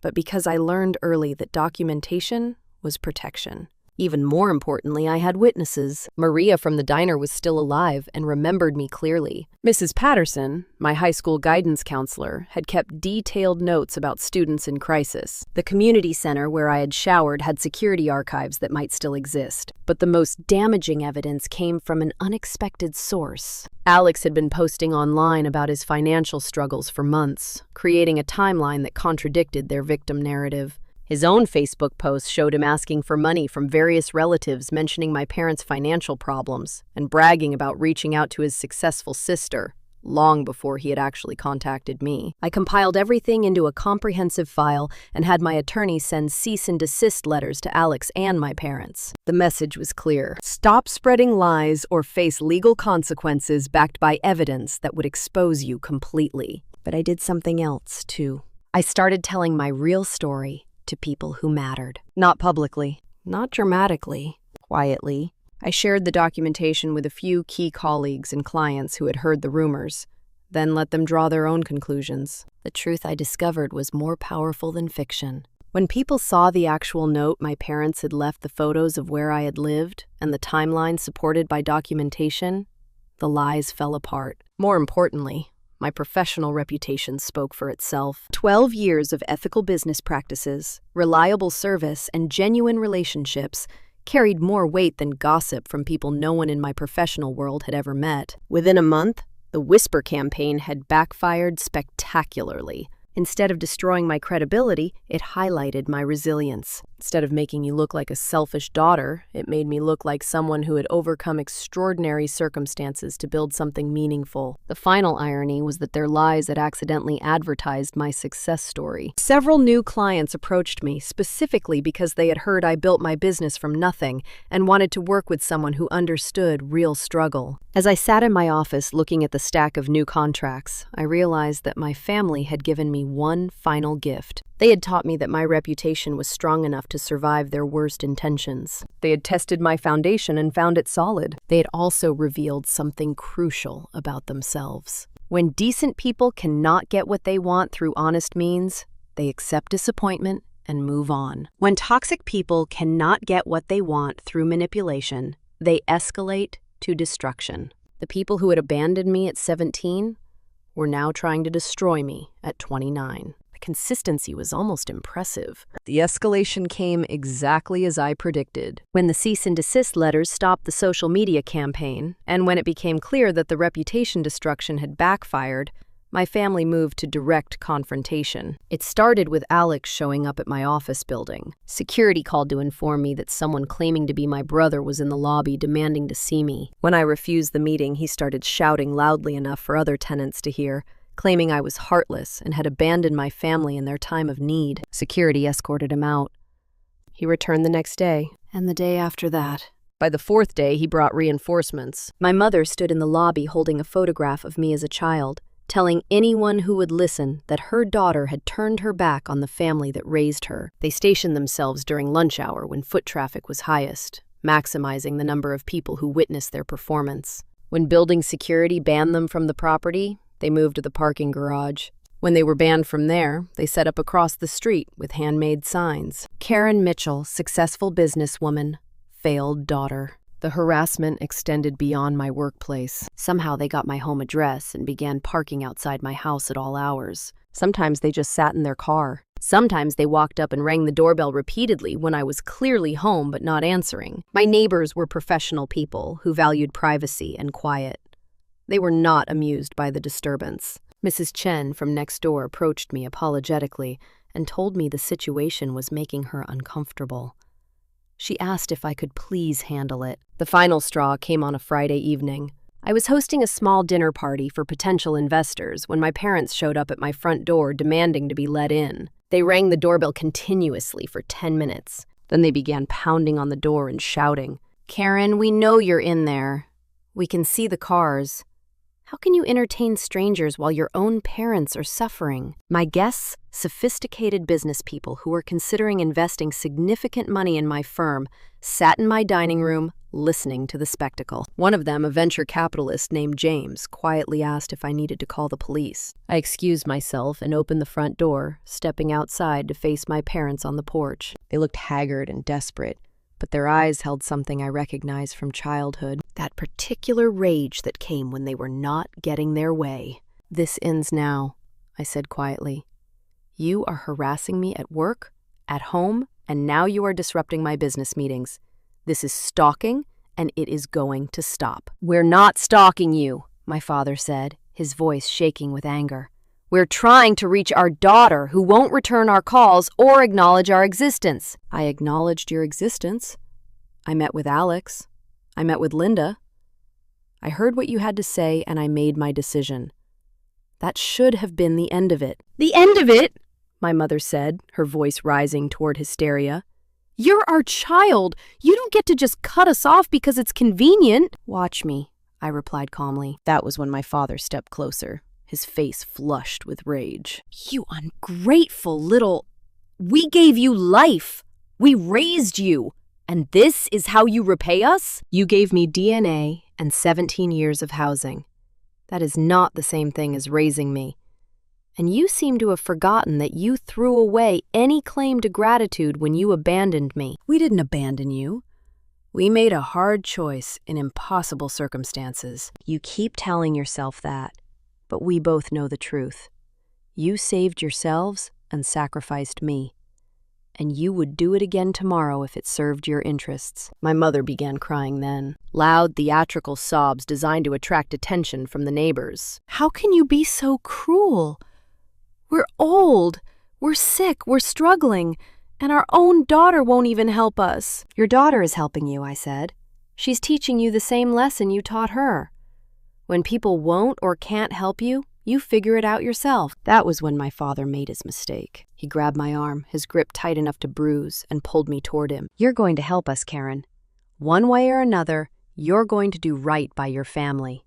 but because I learned early that documentation was protection. Even more importantly, I had witnesses. Maria from the diner was still alive and remembered me clearly. Mrs. Patterson, my high school guidance counselor, had kept detailed notes about students in crisis. The community center where I had showered had security archives that might still exist. But the most damaging evidence came from an unexpected source. Alex had been posting online about his financial struggles for months, creating a timeline that contradicted their victim narrative. His own Facebook post showed him asking for money from various relatives, mentioning my parents' financial problems, and bragging about reaching out to his successful sister, long before he had actually contacted me. I compiled everything into a comprehensive file and had my attorney send cease and desist letters to Alex and my parents. The message was clear: stop spreading lies or face legal consequences backed by evidence that would expose you completely. But I did something else, too. I started telling my real story to people who mattered. Not publicly, not dramatically, quietly. I shared the documentation with a few key colleagues and clients who had heard the rumors, then let them draw their own conclusions. The truth I discovered was more powerful than fiction. When people saw the actual note my parents had left, the photos of where I had lived, and the timeline supported by documentation, the lies fell apart. More importantly, my professional reputation spoke for itself. 12 years of ethical business practices, reliable service, and genuine relationships carried more weight than gossip from people no one in my professional world had ever met. Within a month, the Whisper campaign had backfired spectacularly. Instead of destroying my credibility, it highlighted my resilience. Instead of making you look like a selfish daughter, it made me look like someone who had overcome extraordinary circumstances to build something meaningful. The final irony was that their lies had accidentally advertised my success story. Several new clients approached me specifically because they had heard I built my business from nothing and wanted to work with someone who understood real struggle. As I sat in my office looking at the stack of new contracts, I realized that my family had given me one final gift: They had taught me that my reputation was strong enough to survive their worst intentions. They had tested my foundation and found it solid. They had also revealed something crucial about themselves. When decent people cannot get what they want through honest means, they accept disappointment and move on. When toxic people cannot get what they want through manipulation, they escalate to destruction. The people who had abandoned me at 17 were now trying to destroy me at 29. The consistency was almost impressive. The escalation came exactly as I predicted. When the cease and desist letters stopped the social media campaign, and when it became clear that the reputation destruction had backfired, my family moved to direct confrontation. It started with Alex showing up at my office building. Security called to inform me that someone claiming to be my brother was in the lobby demanding to see me. When I refused the meeting, he started shouting loudly enough for other tenants to hear, claiming I was heartless and had abandoned my family in their time of need. Security escorted him out. He returned the next day, and the day after that. By the fourth day, he brought reinforcements. My mother stood in the lobby holding a photograph of me as a child, telling anyone who would listen that her daughter had turned her back on the family that raised her. They stationed themselves during lunch hour when foot traffic was highest, maximizing the number of people who witnessed their performance. When building security banned them from the property, they moved to the parking garage. When they were banned from there, they set up across the street with handmade signs. Karen Mitchell, successful businesswoman, failed daughter. The harassment extended beyond my workplace. Somehow they got my home address and began parking outside my house at all hours. Sometimes they just sat in their car. Sometimes they walked up and rang the doorbell repeatedly when I was clearly home but not answering. My neighbors were professional people who valued privacy and quiet. They were not amused by the disturbance. Mrs. Chen from next door approached me apologetically and told me the situation was making her uncomfortable. She asked if I could please handle it. The final straw came on a Friday evening. I was hosting a small dinner party for potential investors when my parents showed up at my front door demanding to be let in. They rang the doorbell continuously for 10 minutes. Then they began pounding on the door and shouting, "Karen, we know you're in there. We can see the cars. How can you entertain strangers while your own parents are suffering?" My guests, sophisticated business people who were considering investing significant money in my firm, sat in my dining room, listening to the spectacle. One of them, a venture capitalist named James, quietly asked if I needed to call the police. I excused myself and opened the front door, stepping outside to face my parents on the porch. They looked haggard and desperate, but their eyes held something I recognized from childhood, that particular rage that came when they were not getting their way. "This ends now," I said quietly. "You are harassing me at work, at home, and now you are disrupting my business meetings. This is stalking, and it is going to stop." "We're not stalking you," my father said, his voice shaking with anger. "We're trying to reach our daughter, who won't return our calls or acknowledge our existence." "I acknowledged your existence. I met with Alex. I met with Linda. I heard what you had to say, and I made my decision. That should have been the end of it." "The end of it?" my mother said, her voice rising toward hysteria. "You're our child. You don't get to just cut us off because it's convenient." "Watch me," I replied calmly. That was when my father stepped closer, his face flushed with rage. "You ungrateful little... We gave you life. We raised you. And this is how you repay us? You gave me DNA and 17 years of housing. That is not the same thing as raising me. And you seem to have forgotten that you threw away any claim to gratitude when you abandoned me." "We didn't abandon you. We made a hard choice in impossible circumstances." "You keep telling yourself that, but we both know the truth. You saved yourselves and sacrificed me. And you would do it again tomorrow if it served your interests." My mother began crying then, loud theatrical sobs designed to attract attention from the neighbors. "How can you be so cruel? We're old, we're sick, we're struggling, and our own daughter won't even help us." "Your daughter is helping you," I said. "She's teaching you the same lesson you taught her. When people won't or can't help you, you figure it out yourself." That was when my father made his mistake. He grabbed my arm, his grip tight enough to bruise, and pulled me toward him. "You're going to help us, Karen. One way or another, you're going to do right by your family.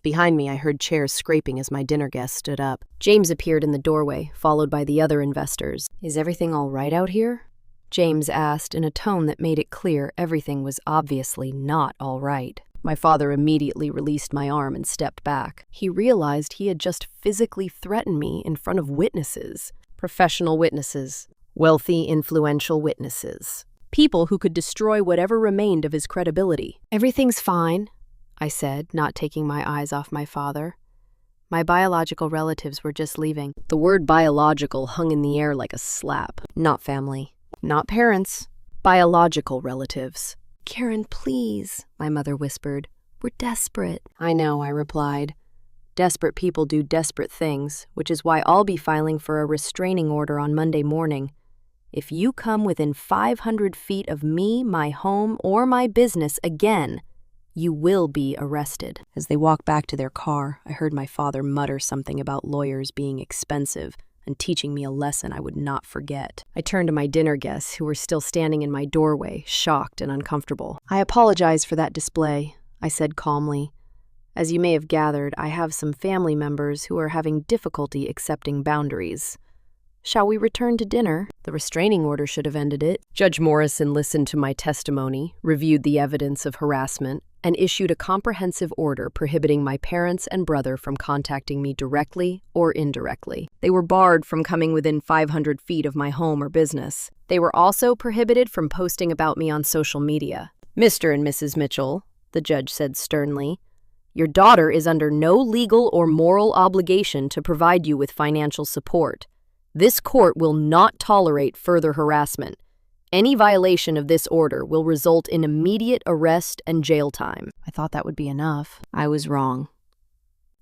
Behind me, I heard chairs scraping as my dinner guests stood up. James appeared in the doorway, followed by the other investors. "Is everything all right out here?" James asked in a tone that made it clear everything was obviously not all right. My father immediately released my arm and stepped back. He realized he had just physically threatened me in front of witnesses. Professional witnesses. Wealthy, influential witnesses. People who could destroy whatever remained of his credibility. "Everything's fine," I said, not taking my eyes off my father. My biological relatives were just leaving. The word biological hung in the air like a slap. Not family. Not parents. Biological relatives. "Karen, please," my mother whispered. "We're desperate." "I know," I replied. "Desperate people do desperate things, which is why I'll be filing for a restraining order on Monday morning. If you come within 500 feet of me, my home, or my business again, you will be arrested." As they walked back to their car, I heard my father mutter something about lawyers being expensive and teaching me a lesson I would not forget. I turned to my dinner guests, who were still standing in my doorway, shocked and uncomfortable. "I apologize for that display," I said calmly. "As you may have gathered, I have some family members who are having difficulty accepting boundaries. Shall we return to dinner?" The restraining order should have ended it. Judge Morrison listened to my testimony, reviewed the evidence of harassment, and issued a comprehensive order prohibiting my parents and brother from contacting me directly or indirectly. They were barred from coming within 500 feet of my home or business. They were also prohibited from posting about me on social media. "Mr. and Mrs. Mitchell," the judge said sternly, "your daughter is under no legal or moral obligation to provide you with financial support. This court will not tolerate further harassment. Any violation of this order will result in immediate arrest and jail time." I thought that would be enough. I was wrong.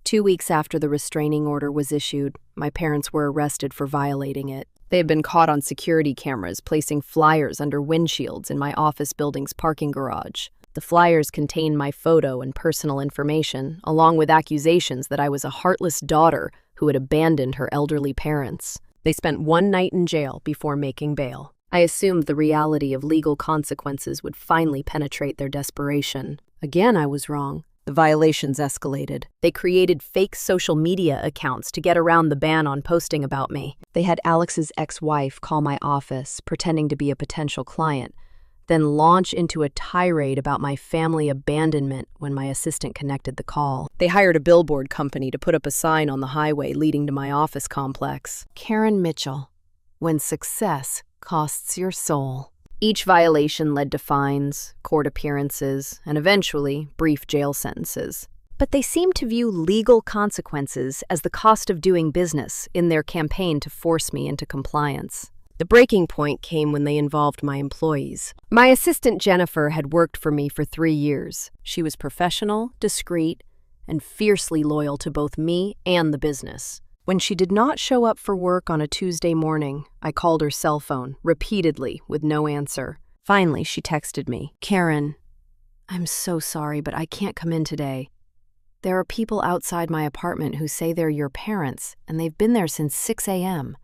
2 weeks after the restraining order was issued, my parents were arrested for violating it. They had been caught on security cameras placing flyers under windshields in my office building's parking garage. The flyers contained my photo and personal information, along with accusations that I was a heartless daughter who had abandoned her elderly parents. They spent 1 night in jail before making bail. I assumed the reality of legal consequences would finally penetrate their desperation. Again, I was wrong. The violations escalated. They created fake social media accounts to get around the ban on posting about me. They had Alex's ex-wife call my office, pretending to be a potential client, then launch into a tirade about my family abandonment when my assistant connected the call. They hired a billboard company to put up a sign on the highway leading to my office complex. "Karen Mitchell, when success costs your soul." Each violation led to fines, court appearances, and eventually brief jail sentences. But they seemed to view legal consequences as the cost of doing business in their campaign to force me into compliance. The breaking point came when they involved my employees. My assistant Jennifer had worked for me for 3 years. She was professional, discreet, and fiercely loyal to both me and the business. When she did not show up for work on a Tuesday morning, I called her cell phone repeatedly with no answer. Finally, she texted me, "Karen, I'm so sorry, but I can't come in today. There are people outside my apartment who say they're your parents, and they've been there since 6 a.m.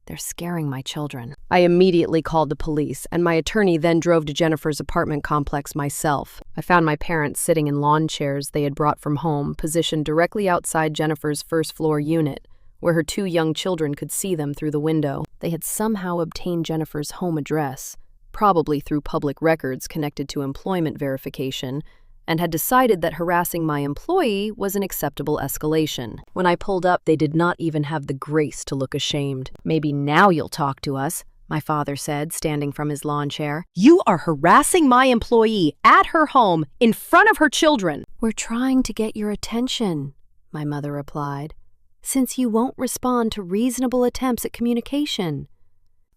They're scaring my children." I immediately called the police, and my attorney then drove to Jennifer's apartment complex myself. I found my parents sitting in lawn chairs they had brought from home, positioned directly outside Jennifer's first-floor unit, where her 2 young children could see them through the window. They had somehow obtained Jennifer's home address, probably through public records connected to employment verification, and had decided that harassing my employee was an acceptable escalation. When I pulled up, they did not even have the grace to look ashamed. "Maybe now you'll talk to us," my father said, standing from his lawn chair. "You are harassing my employee at her home in front of her children." "We're trying to get your attention," my mother replied, "since you won't respond to reasonable attempts at communication."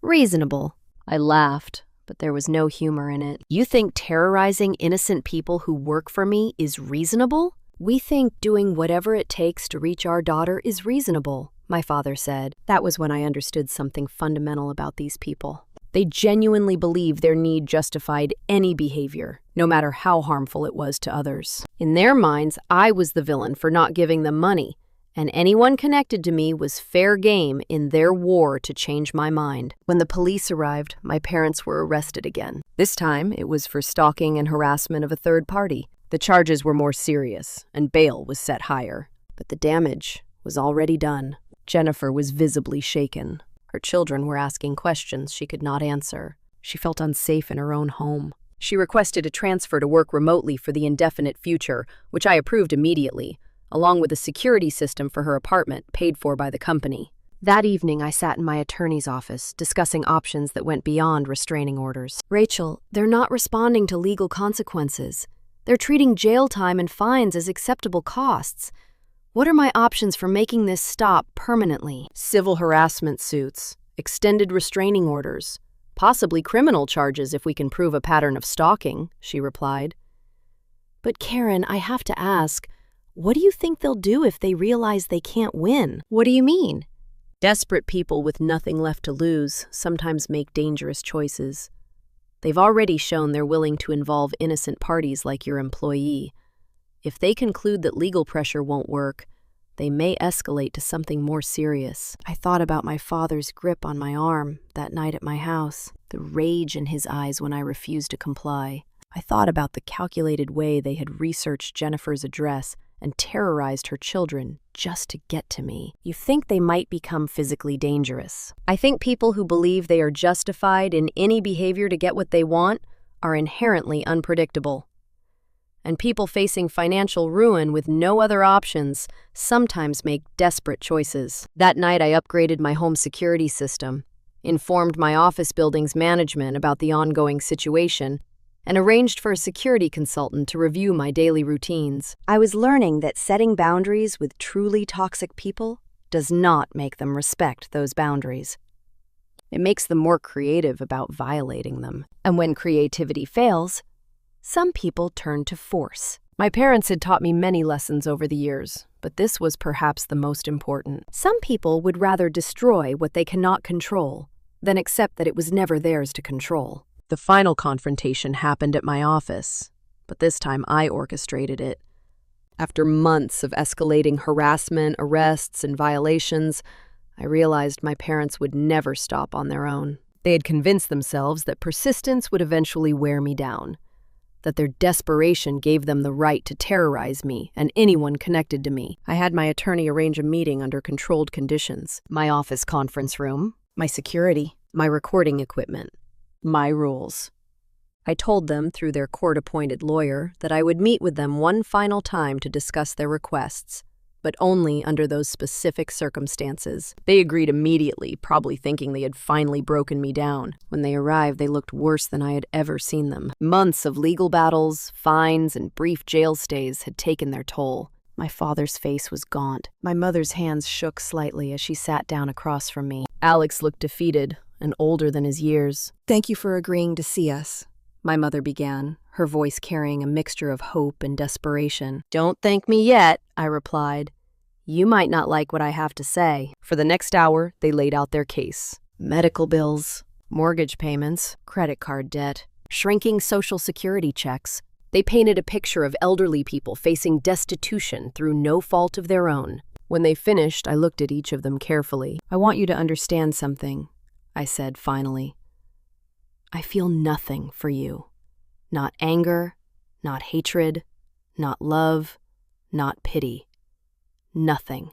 "Reasonable?" I laughed, but there was no humor in it. "You think terrorizing innocent people who work for me is reasonable?" "We think doing whatever it takes to reach our daughter is reasonable," my father said. That was when I understood something fundamental about these people. They genuinely believed their need justified any behavior, no matter how harmful it was to others. In their minds, I was the villain for not giving them money, and anyone connected to me was fair game in their war to change my mind. When the police arrived, my parents were arrested again. This time, it was for stalking and harassment of a third party. The charges were more serious, and bail was set higher. But the damage was already done. Jennifer was visibly shaken. Her children were asking questions she could not answer. She felt unsafe in her own home. She requested a transfer to work remotely for the indefinite future, which I approved immediately, along with a security system for her apartment paid for by the company. That evening, I sat in my attorney's office, discussing options that went beyond restraining orders. Rachel, they're not responding to legal consequences. They're treating jail time and fines as acceptable costs. What are my options for making this stop permanently? Civil harassment suits, extended restraining orders, possibly criminal charges if we can prove a pattern of stalking, she replied. But Karen, I have to ask, what do you think they'll do if they realize they can't win? What do you mean? Desperate people with nothing left to lose sometimes make dangerous choices. They've already shown they're willing to involve innocent parties like your employee. If they conclude that legal pressure won't work, they may escalate to something more serious. I thought about my father's grip on my arm that night at my house, the rage in his eyes when I refused to comply. I thought about the calculated way they had researched Jennifer's address and terrorized her children just to get to me. You think they might become physically dangerous. I think people who believe they are justified in any behavior to get what they want are inherently unpredictable. And people facing financial ruin with no other options sometimes make desperate choices. That night, I upgraded my home security system, informed my office building's management about the ongoing situation, and arranged for a security consultant to review my daily routines. I was learning that setting boundaries with truly toxic people does not make them respect those boundaries. It makes them more creative about violating them. And when creativity fails, some people turn to force. My parents had taught me many lessons over the years, but this was perhaps the most important. Some people would rather destroy what they cannot control than accept that it was never theirs to control. The final confrontation happened at my office, but this time I orchestrated it. After months of escalating harassment, arrests, and violations, I realized my parents would never stop on their own. They had convinced themselves that persistence would eventually wear me down, that their desperation gave them the right to terrorize me and anyone connected to me. I had my attorney arrange a meeting under controlled conditions. My office conference room, my security, my recording equipment, my rules. I told them through their court-appointed lawyer that I would meet with them one final time to discuss their requests, but only under those specific circumstances. They agreed immediately, probably thinking they had finally broken me down. When they arrived, they looked worse than I had ever seen them. Months of legal battles, fines, and brief jail stays had taken their toll. My father's face was gaunt. My mother's hands shook slightly as she sat down across from me. Alex looked defeated and older than his years. "Thank you for agreeing to see us," my mother began, her voice carrying a mixture of hope and desperation. "Don't thank me yet," I replied. "You might not like what I have to say." For the next hour, they laid out their case. Medical bills, mortgage payments, credit card debt, shrinking Social Security checks. They painted a picture of elderly people facing destitution through no fault of their own. When they finished, I looked at each of them carefully. "I want you to understand something," I said finally. "I feel nothing for you. Not anger, not hatred, not love, not pity. Nothing.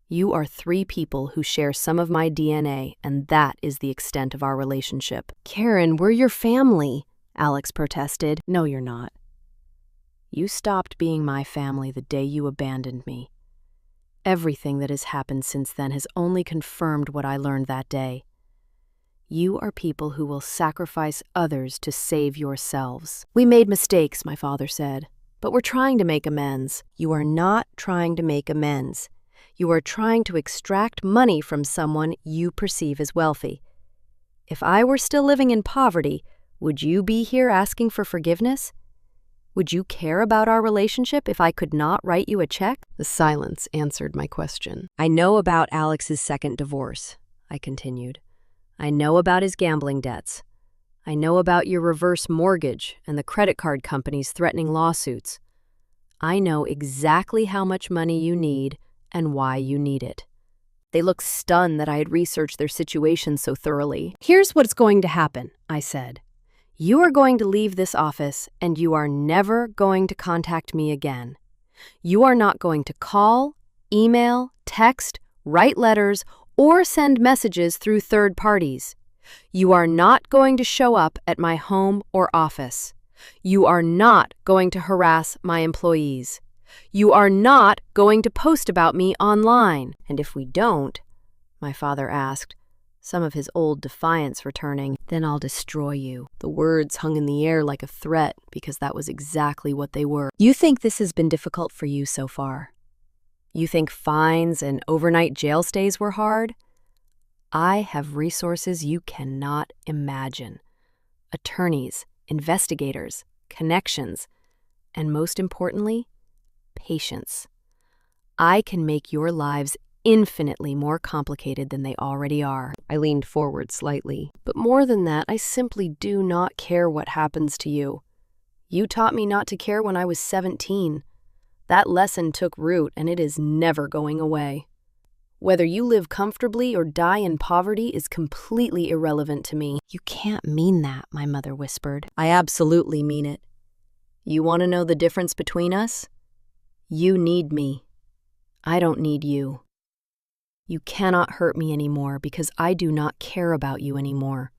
You are three people who share some of my DNA, and that is the extent of our relationship." "Karen, we're your family," Alex protested. "No, you're not. You stopped being my family the day you abandoned me. Everything that has happened since then has only confirmed what I learned that day. You are people who will sacrifice others to save yourselves. We made mistakes," my father said, "but we're trying to make amends." "You are not trying to make amends. You are trying to extract money from someone you perceive as wealthy. If I were still living in poverty, would you be here asking for forgiveness? Would you care about our relationship if I could not write you a check?" The silence answered my question. "I know about Alex's second divorce," I continued. "I know about his gambling debts. I know about your reverse mortgage and the credit card companies threatening lawsuits. I know exactly how much money you need and why you need it." They looked stunned that I had researched their situation so thoroughly. "Here's what's going to happen," I said. You are going to leave this office and you are never going to contact me again. You are not going to call, email, text, write letters, or send messages through third parties. You are not going to show up at my home or office. You are not going to harass my employees. You are not going to post about me online. And if we don't, my father asked, some of his old defiance returning, then I'll destroy you. The words hung in the air like a threat because that was exactly what they were. You think this has been difficult for you so far? You think fines and overnight jail stays were hard? I have resources you cannot imagine. Attorneys, investigators, connections, and most importantly, patience. I can make your lives infinitely more complicated than they already are. I leaned forward slightly. But more than that, I simply do not care what happens to you. You taught me not to care when I was 17. That lesson took root and it is never going away. Whether you live comfortably or die in poverty is completely irrelevant to me. You can't mean that, my mother whispered. I absolutely mean it. You want to know the difference between us? You need me. I don't need you. You cannot hurt me anymore because I do not care about you anymore.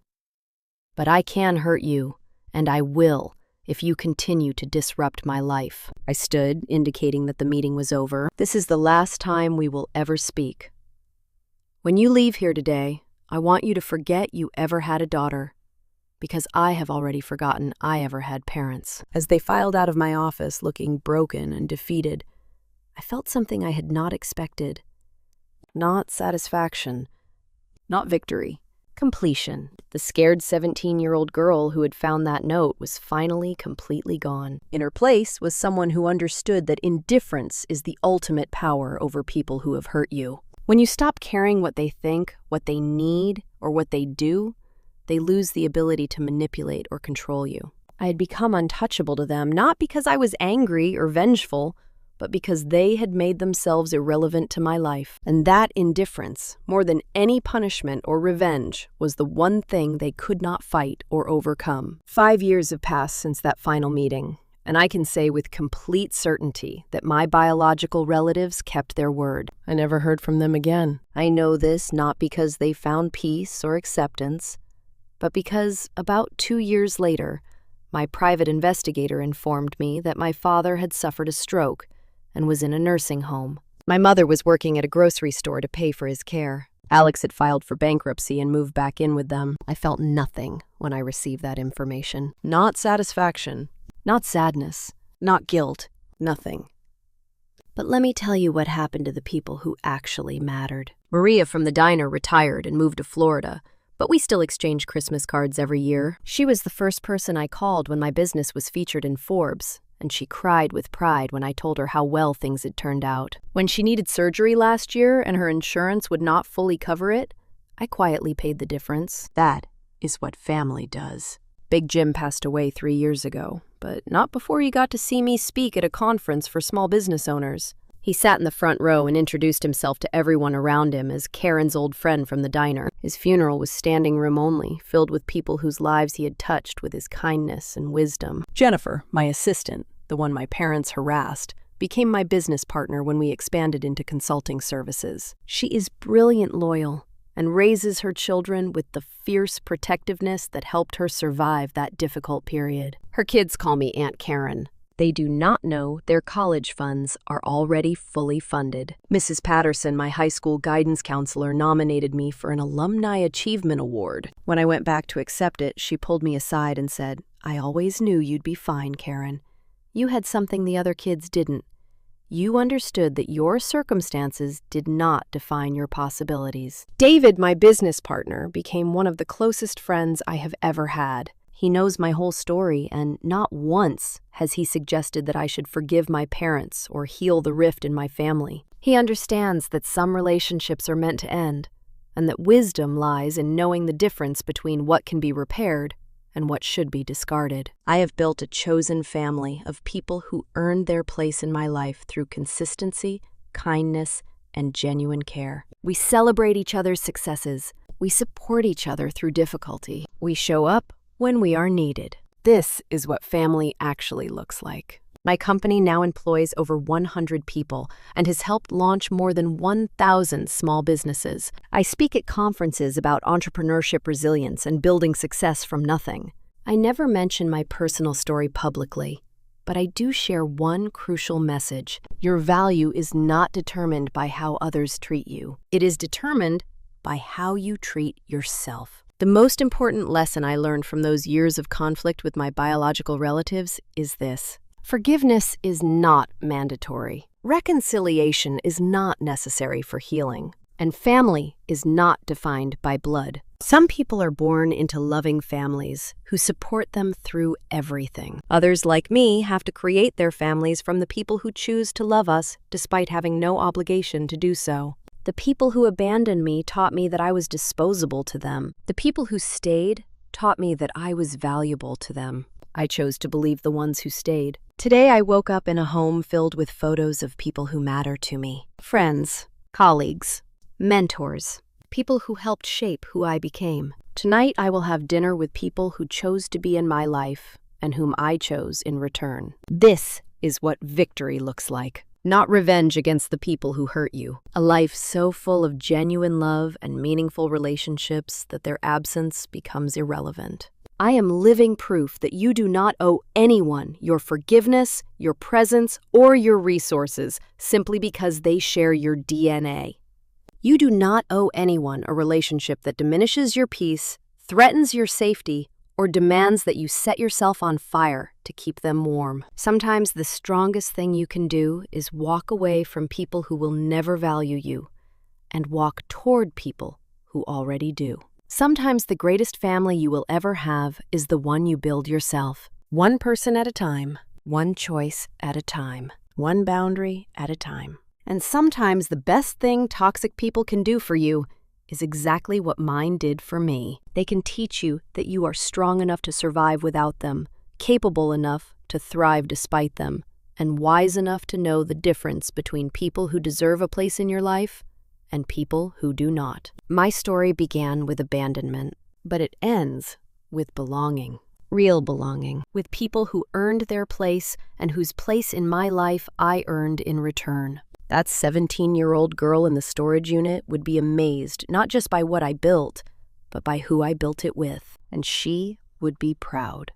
But I can hurt you, and I will, if you continue to disrupt my life. I stood, indicating that the meeting was over. This is the last time we will ever speak. When you leave here today, I want you to forget you ever had a daughter, because I have already forgotten I ever had parents. As they filed out of my office looking broken and defeated, I felt something I had not expected. Not satisfaction, not victory, completion. The scared 17-year-old girl who had found that note was finally completely gone. In her place was someone who understood that indifference is the ultimate power over people who have hurt you. When you stop caring what they think, what they need, or what they do, they lose the ability to manipulate or control you. I had become untouchable to them, not because I was angry or vengeful, but because they had made themselves irrelevant to my life. And that indifference, more than any punishment or revenge, was the one thing they could not fight or overcome. 5 years have passed since that final meeting, and I can say with complete certainty that my biological relatives kept their word. I never heard from them again. I know this not because they found peace or acceptance, but because about 2 years later, my private investigator informed me that my father had suffered a stroke and was in a nursing home. My mother was working at a grocery store to pay for his care. Alex had filed for bankruptcy and moved back in with them. I felt nothing when I received that information. Not satisfaction, not sadness, not guilt, nothing. But let me tell you what happened to the people who actually mattered. Maria from the diner retired and moved to Florida, but we still exchange Christmas cards every year. She was the first person I called when my business was featured in Forbes, and she cried with pride when I told her how well things had turned out. When she needed surgery last year and her insurance would not fully cover it, I quietly paid the difference. That is what family does. Big Jim passed away 3 years ago, but not before he got to see me speak at a conference for small business owners. He sat in the front row and introduced himself to everyone around him as Karen's old friend from the diner. His funeral was standing room only, filled with people whose lives he had touched with his kindness and wisdom. Jennifer, my assistant, the one my parents harassed, became my business partner when we expanded into consulting services. She is brilliant loyal and raises her children with the fierce protectiveness that helped her survive that difficult period. Her kids call me Aunt Karen. They do not know their college funds are already fully funded. Mrs. Patterson, my high school guidance counselor, nominated me for an Alumni Achievement Award. When I went back to accept it, she pulled me aside and said, "I always knew you'd be fine, Karen. You had something the other kids didn't. You understood that your circumstances did not define your possibilities." David, my business partner, became one of the closest friends I have ever had. He knows my whole story, and not once has he suggested that I should forgive my parents or heal the rift in my family. He understands that some relationships are meant to end, and that wisdom lies in knowing the difference between what can be repaired and what should be discarded. I have built a chosen family of people who earned their place in my life through consistency, kindness, and genuine care. We celebrate each other's successes. We support each other through difficulty. We show up when we are needed. This is what family actually looks like. My company now employs over 100 people and has helped launch more than 1,000 small businesses. I speak at conferences about entrepreneurship resilience and building success from nothing. I never mention my personal story publicly, but I do share one crucial message. Your value is not determined by how others treat you. It is determined by how you treat yourself. The most important lesson I learned from those years of conflict with my biological relatives is this. Forgiveness is not mandatory. Reconciliation is not necessary for healing. And family is not defined by blood. Some people are born into loving families who support them through everything. Others, like me, have to create their families from the people who choose to love us despite having no obligation to do so. The people who abandoned me taught me that I was disposable to them. The people who stayed taught me that I was valuable to them. I chose to believe the ones who stayed. Today I woke up in a home filled with photos of people who matter to me. Friends, colleagues, mentors, people who helped shape who I became. Tonight I will have dinner with people who chose to be in my life and whom I chose in return. This is what victory looks like. Not revenge against the people who hurt you. A life so full of genuine love and meaningful relationships that their absence becomes irrelevant. I am living proof that you do not owe anyone your forgiveness, your presence, or your resources simply because they share your DNA. You do not owe anyone a relationship that diminishes your peace, threatens your safety, or demands that you set yourself on fire to keep them warm. Sometimes the strongest thing you can do is walk away from people who will never value you and walk toward people who already do. Sometimes the greatest family you will ever have is the one you build yourself. One person at a time, one choice at a time, one boundary at a time. And sometimes the best thing toxic people can do for you is exactly what mine did for me. They can teach you that you are strong enough to survive without them, capable enough to thrive despite them, and wise enough to know the difference between people who deserve a place in your life and people who do not. My story began with abandonment, but it ends with belonging. Real belonging, with people who earned their place and whose place in my life I earned in return. That 17-year-old girl in the storage unit would be amazed not just by what I built, but by who I built it with, and she would be proud.